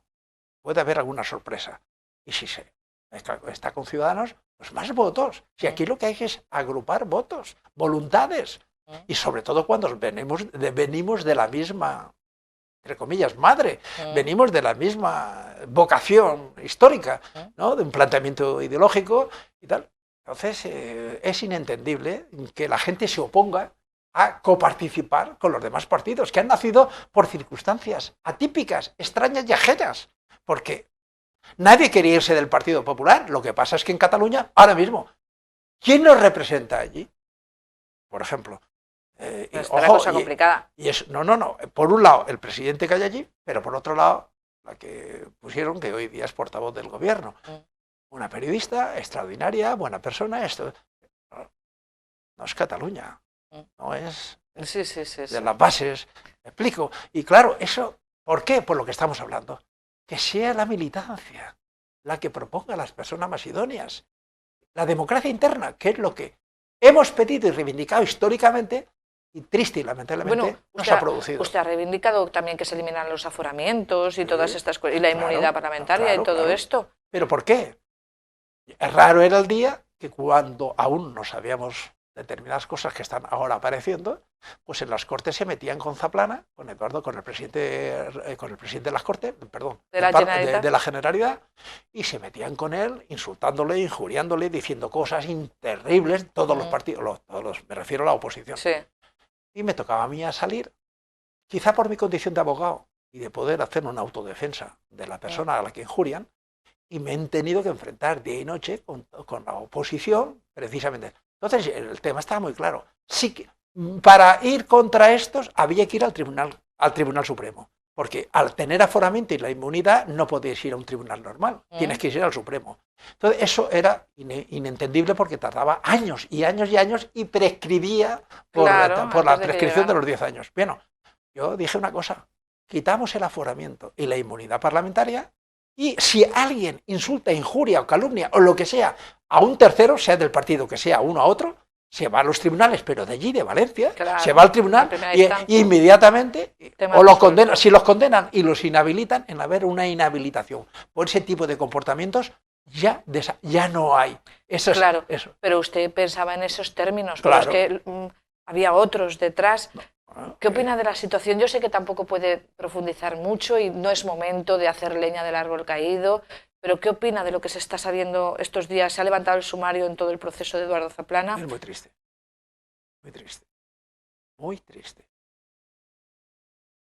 puede haber alguna sorpresa. Y si se está con Ciudadanos, pues más votos. Si aquí lo que hay es agrupar votos, voluntades, y sobre todo cuando venimos de la misma, entre comillas, madre, venimos de la misma vocación histórica, ¿no? De un planteamiento ideológico y tal. Entonces, es inentendible que la gente se oponga a coparticipar con los demás partidos, que han nacido por circunstancias atípicas, extrañas y ajenas, porque nadie quería irse del Partido Popular. Lo que pasa es que en Cataluña, ahora mismo, ¿quién nos representa allí? Por ejemplo. Está la cosa complicada. No. Por un lado, el presidente que hay allí, pero por otro lado, la que pusieron, que hoy día es portavoz del gobierno. Una periodista extraordinaria, buena persona, esto no es Cataluña, no es de las bases, me explico. Y claro, eso, ¿por qué? Por lo que estamos hablando. Que sea la militancia la que proponga a las personas más idóneas. La democracia interna, que es lo que hemos pedido y reivindicado históricamente, y triste y lamentablemente no se ha producido. Usted ha reivindicado también que se eliminan los aforamientos y todas estas cosas, y la inmunidad parlamentaria y todo esto. ¿Pero por qué? Raro era el día que cuando aún no sabíamos determinadas cosas que están ahora apareciendo, pues en las Cortes se metían con Zaplana, con Eduardo, con el presidente de las Cortes, perdón, de la Generalidad, y se metían con él, insultándole, injuriándole, diciendo cosas terribles, todos los partidos, me refiero a la oposición. Sí. Y me tocaba a mí a salir, quizá por mi condición de abogado y de poder hacer una autodefensa de la persona a la que injurian, y me han tenido que enfrentar día y noche con la oposición, precisamente. Entonces, el tema estaba muy claro. Sí que, para ir contra estos había que ir al Tribunal Supremo, porque al tener aforamiento y la inmunidad no podías ir a un tribunal normal, tienes que ir al Supremo. Entonces, eso era inentendible porque tardaba años y años y años y prescribía por la prescripción de los 10 años. Bueno, yo dije una cosa, quitamos el aforamiento y la inmunidad parlamentaria, y si alguien insulta, injuria o calumnia o lo que sea a un tercero, sea del partido que sea, uno a otro, se va a los tribunales, pero de allí, de Valencia, se va al tribunal y inmediatamente o los condenan, si los condenan y los inhabilitan, en haber una inhabilitación por ese tipo de comportamientos, ya no hay. Eso claro, es, eso. Pero usted pensaba en esos términos, pero es que había otros detrás. ¿Qué opina de la situación? Yo sé que tampoco puede profundizar mucho y no es momento de hacer leña del árbol caído, pero ¿qué opina de lo que se está sabiendo estos días? Se ha levantado el sumario en todo el proceso de Eduardo Zaplana. Es muy triste, muy triste, muy triste.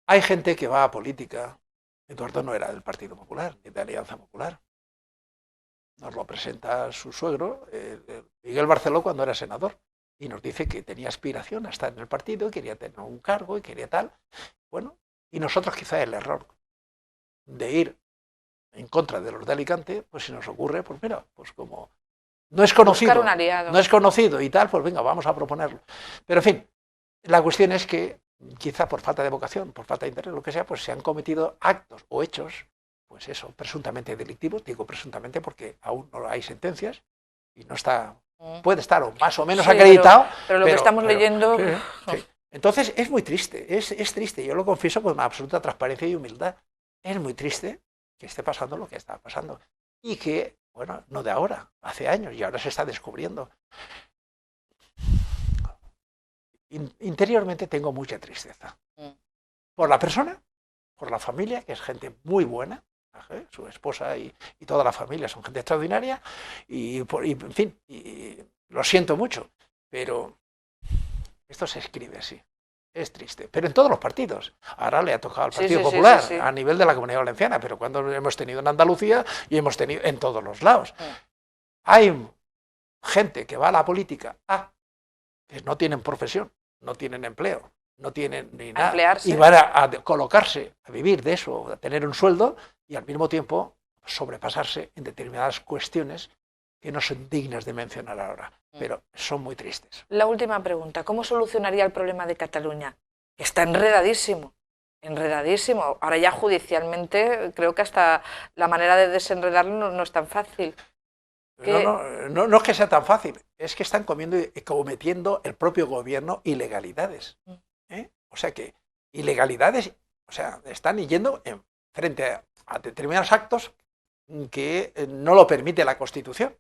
Hay gente que va a política. Eduardo no era del Partido Popular, ni de Alianza Popular. Nos lo presenta su suegro, Miguel Barceló, cuando era senador. Y nos dice que tenía aspiración a estar en el partido, quería tener un cargo y quería tal. Bueno, y nosotros quizá el error de ir en contra de los de Alicante, pues si nos ocurre, pues mira, pues como no es conocido, buscar un aliado. No es conocido y tal, pues venga, vamos a proponerlo. Pero en fin, La cuestión es que quizá por falta de vocación, por falta de interés, lo que sea, pues se han cometido actos o hechos, pues eso, presuntamente delictivos, digo presuntamente porque aún no hay sentencias y no está, puede estar o más o menos sí, acreditado. Pero lo que estamos leyendo... Sí, sí. Entonces es muy triste, es triste, yo lo confieso con absoluta transparencia y humildad. Es muy triste que esté pasando lo que está pasando y que, bueno, no de ahora, hace años y ahora se está descubriendo. Interiormente tengo mucha tristeza por la persona, por la familia, que es gente muy buena, su esposa y toda la familia son gente extraordinaria, y en fin, lo siento mucho, pero esto se escribe así. Es triste, pero en todos los partidos. Ahora le ha tocado al Partido Popular, a nivel de la Comunidad Valenciana, pero cuando hemos tenido en Andalucía y hemos tenido en todos los lados. Hay gente que va a la política que no tienen profesión, no tienen empleo, no tienen ni nada, emplearse. Y van a colocarse, a vivir de eso, a tener un sueldo y al mismo tiempo sobrepasarse en determinadas cuestiones que no son dignas de mencionar ahora, pero son muy tristes. La última pregunta, ¿cómo solucionaría el problema de Cataluña? Está enredadísimo, enredadísimo. Ahora ya judicialmente creo que hasta la manera de desenredarlo no es tan fácil. No es que sea tan fácil, es que están cometiendo el propio gobierno ilegalidades. O sea que ilegalidades, o sea, están yendo frente a determinados actos que no lo permite la Constitución.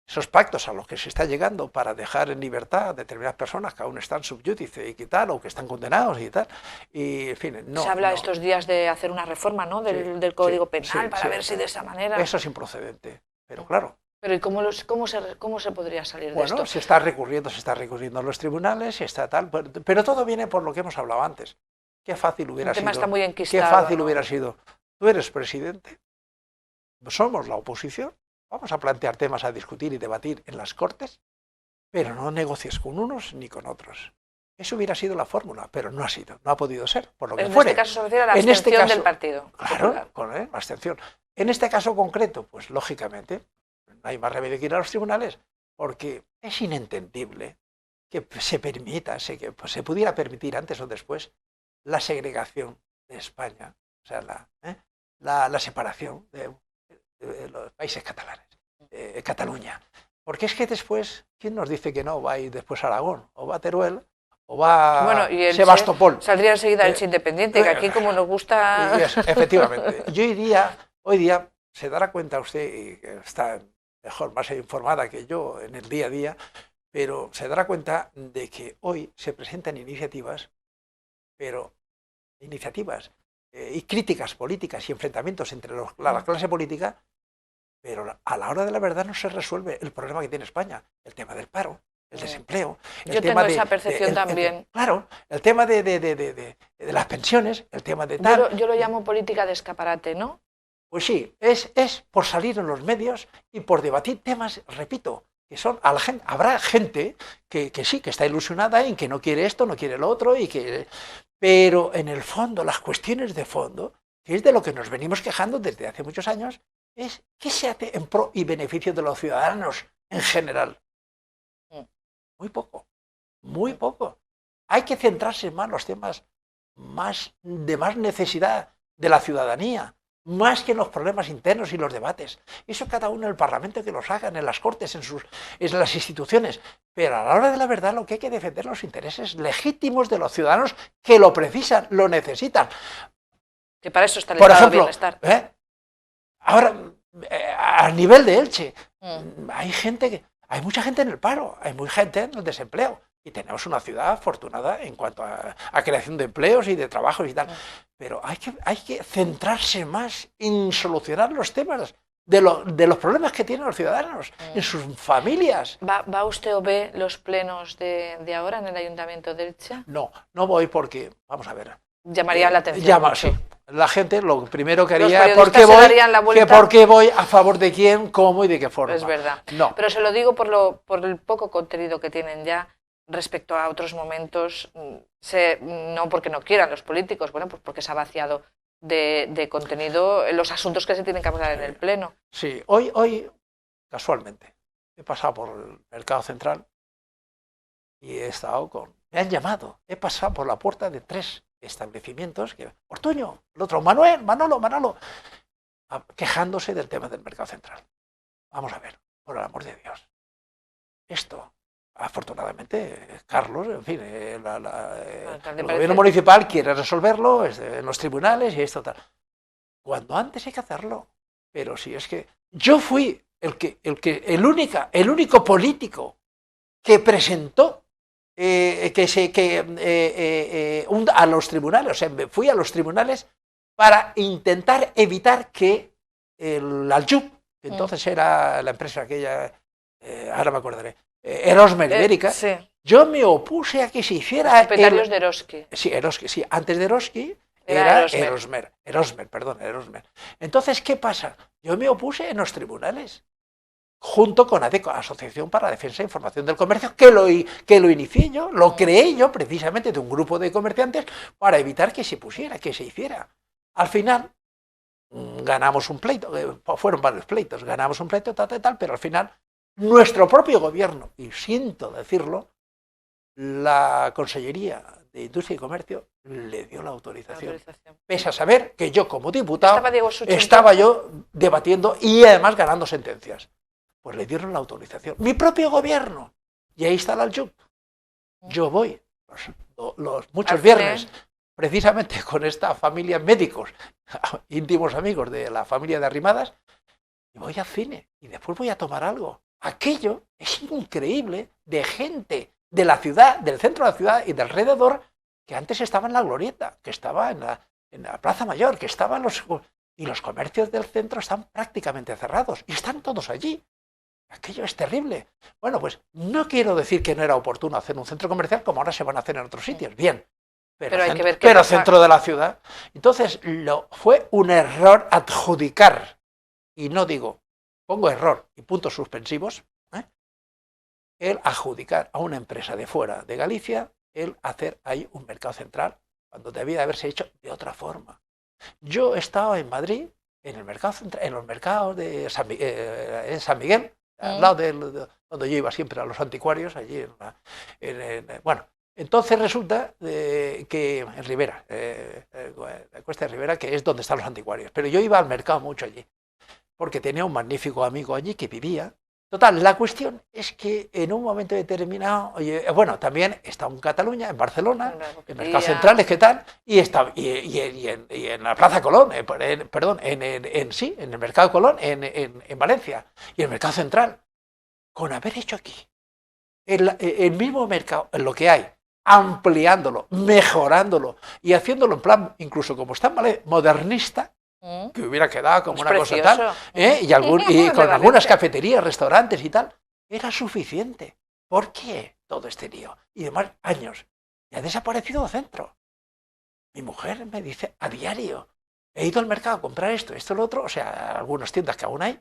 Esos pactos a los que se está llegando para dejar en libertad a determinadas personas que aún están subyúdice y que tal, o que están condenados y tal, y en fin, no. Se habla estos días de hacer una reforma, ¿no?, del Código Penal, para ver si de esa manera... Eso es improcedente, pero claro. Pero ¿y cómo se podría salir de esto? Bueno, se está recurriendo a los tribunales, está tal, pero todo viene por lo que hemos hablado antes. Qué fácil hubiera sido. El tema está muy enquistado, qué fácil hubiera sido. Tú eres presidente, somos la oposición, vamos a plantear temas a discutir y debatir en las Cortes, pero no negocies con unos ni con otros. Eso hubiera sido la fórmula, pero no ha sido, no ha podido ser, por lo que fuere. En este caso se refiere a la abstención del partido. Claro, la abstención. En este caso concreto, pues lógicamente, no hay más remedio que ir a los tribunales, porque es inentendible que se permita, que se pudiera permitir antes o después la segregación de España, o sea, la separación de los países catalanes, Cataluña. Porque es que después, ¿quién nos dice que no va a ir después a Aragón? O va a Teruel, o va a Sebastopol. Saldría enseguida el Independiente, que aquí como nos gusta... Efectivamente. Hoy día, se dará cuenta usted, y que está mejor, más informada que yo en el día a día, pero se dará cuenta de que hoy se presentan iniciativas, y críticas políticas y enfrentamientos entre la clase política, pero a la hora de la verdad no se resuelve el problema que tiene España, el tema del paro, el desempleo. Yo tengo esa percepción también. Claro, el tema de las pensiones, el tema de tal. Yo lo llamo política de escaparate, ¿no? Pues sí, es por salir en los medios y por debatir temas, repito, que son a la gente. Habrá gente que sí, que está ilusionada en que no quiere esto, no quiere lo otro, pero en el fondo, las cuestiones de fondo, que es de lo que nos venimos quejando desde hace muchos años, es qué se hace en pro y beneficio de los ciudadanos en general. Muy poco, muy poco. Hay que centrarse más en los temas de más necesidad de la ciudadanía, más que en los problemas internos y los debates. Eso cada uno en el Parlamento que los hagan, en las Cortes, en las instituciones. Pero a la hora de la verdad lo que hay que defender los intereses legítimos de los ciudadanos que lo precisan, lo necesitan. Que para eso está el Por estado ejemplo, de bienestar. Ahora, a nivel de Elche, hay mucha gente en el paro, hay mucha gente en el desempleo. Y tenemos una ciudad afortunada en cuanto a creación de empleos y de trabajos y tal. Pero hay que centrarse más en solucionar los temas de los problemas que tienen los ciudadanos, en sus familias. ¿Va usted o ve los plenos de ahora en el Ayuntamiento de Elche? No voy porque, vamos a ver. Llamaría la atención. Sí. La gente lo primero que haría es por qué voy a favor de quién, cómo y de qué forma. Es verdad. No. Pero se lo digo por el poco contenido que tienen ya. Respecto a otros momentos, no porque no quieran los políticos, bueno, pues porque se ha vaciado de contenido los asuntos que se tienen que abordar en el Pleno. Sí, hoy casualmente, he pasado por el Mercado Central y he estado me han llamado, he pasado por la puerta de 3 establecimientos, Ortuño, el otro, Manuel, Manolo, quejándose del tema del mercado central. Vamos a ver, por el amor de Dios. Esto, afortunadamente, Carlos, en fin, el gobierno municipal quiere resolverlo en los tribunales y esto tal. Cuando antes hay que hacerlo. Pero si es que yo fui el único político que presentó a los tribunales, o sea, fui a los tribunales para intentar evitar que el Aljub, que entonces era la empresa aquella, ahora me acordaré, Erosmer Ibérica, sí. Yo me opuse a que se hiciera... Los propietarios de Eroski. Sí, Eroski, sí, antes de Eroski era Erosmer. Entonces, ¿qué pasa? Yo me opuse en los tribunales, junto con ADECO, Asociación para la Defensa e Información del Comercio, que lo inicié yo, lo creé yo precisamente de un grupo de comerciantes para evitar que se pusiera, que se hiciera. Al final, ganamos un pleito, fueron varios pleitos, ganamos un pleito, tal, pero al final, nuestro propio gobierno, y siento decirlo, la Consellería de Industria y Comercio le dio la autorización. Pese a saber que yo como diputado estaba yo debatiendo y además ganando sentencias. Pues le dieron la autorización. Mi propio gobierno. Y ahí está el Aljub. Yo voy muchos viernes, precisamente con esta familia médicos, íntimos amigos de la familia de Arrimadas, y voy al cine y después voy a tomar algo. Aquello es increíble de gente de la ciudad, del centro de la ciudad y de alrededor, que antes estaba en la Glorieta, que estaba en la Plaza Mayor, que estaban y los comercios del centro están prácticamente cerrados y están todos allí. Aquello es terrible. Bueno, pues no quiero decir que no era oportuno hacer un centro comercial como ahora se van a hacer en otros sitios, bien, pero centro de la ciudad. Entonces, fue un error adjudicar, y no digo, pongo error y puntos suspensivos, el adjudicar a una empresa de fuera de Galicia el hacer ahí un mercado central, cuando debía de haberse hecho de otra forma. Yo he estado en Madrid, en los mercados de en San Miguel, al lado de donde yo iba siempre a los anticuarios, allí bueno, entonces resulta que en Ribera, la Cuesta de Ribera, que es donde están los anticuarios, pero yo iba al mercado mucho allí, porque tenía un magnífico amigo allí que vivía. Total, la cuestión es que en un momento determinado, bueno, también está en Cataluña, en Barcelona, en Mercados Centrales, ¿qué tal? Y en la Plaza Colón, perdón, en el Mercado Colón, en Valencia, y el Mercado Central. Con haber hecho aquí el mismo mercado, en lo que hay, ampliándolo, mejorándolo y haciéndolo en plan, incluso como está modernista, que hubiera quedado como una cosa tal, y con algunas cafeterías, restaurantes y tal, era suficiente. ¿Por qué todo este lío? Y además, años. Y ha desaparecido el centro. Mi mujer me dice a diario, he ido al mercado a comprar esto, lo otro, o sea, algunas tiendas que aún hay.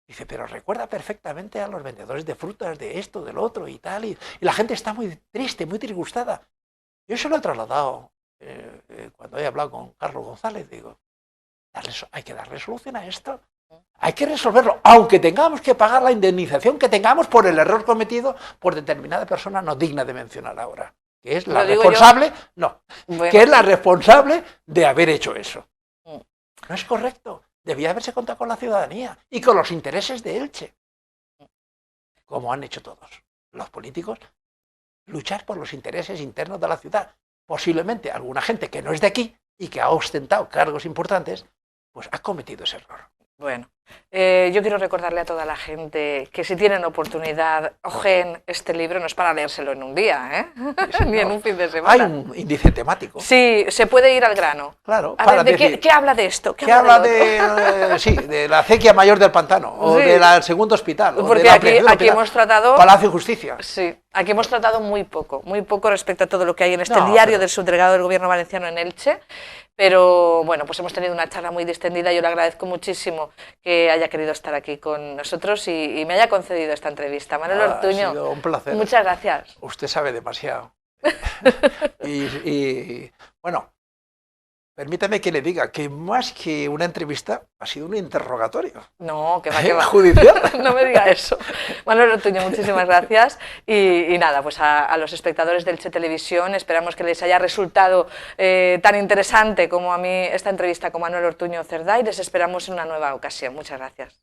Dice, pero recuerda perfectamente a los vendedores de frutas, de esto, del otro y tal, y la gente está muy triste, muy disgustada. Yo se lo he trasladado cuando he hablado con Carlos González, digo, hay que darle solución a esto, hay que resolverlo, aunque tengamos que pagar la indemnización que tengamos por el error cometido por determinada persona no digna de mencionar ahora, que es la responsable, que es la responsable de haber hecho eso. No es correcto, debía haberse contado con la ciudadanía y con los intereses de Elche, como han hecho todos los políticos, luchar por los intereses internos de la ciudad. Posiblemente alguna gente que no es de aquí y que ha ostentado cargos importantes, pues ha cometido ese error. Bueno, yo quiero recordarle a toda la gente que si tienen oportunidad, ojen este libro, no es para leérselo en un día, ni en un fin de semana. Hay un índice temático. Sí, se puede ir al grano. Claro. A ver, ¿qué habla de esto? ¿Qué habla de la acequia mayor del pantano? O del segundo hospital. Porque aquí hemos tratado... Palacio y Justicia. Sí, aquí hemos tratado muy poco respecto a todo lo que hay en este diario del subdelegado del Gobierno valenciano en Elche. Pero bueno, pues hemos tenido una charla muy distendida. Yo le agradezco muchísimo que haya querido estar aquí con nosotros y me haya concedido esta entrevista. Manuel Ortuño, ha sido un placer. Muchas gracias. Usted sabe demasiado. y bueno, permítame que le diga que más que una entrevista ha sido un interrogatorio. No, que va, que va. Judicial. No me diga eso. Manuel Ortuño, muchísimas gracias. Y nada, pues a los espectadores del Che Televisión, esperamos que les haya resultado tan interesante como a mí esta entrevista con Manuel Ortuño Cerdá y les esperamos en una nueva ocasión. Muchas gracias.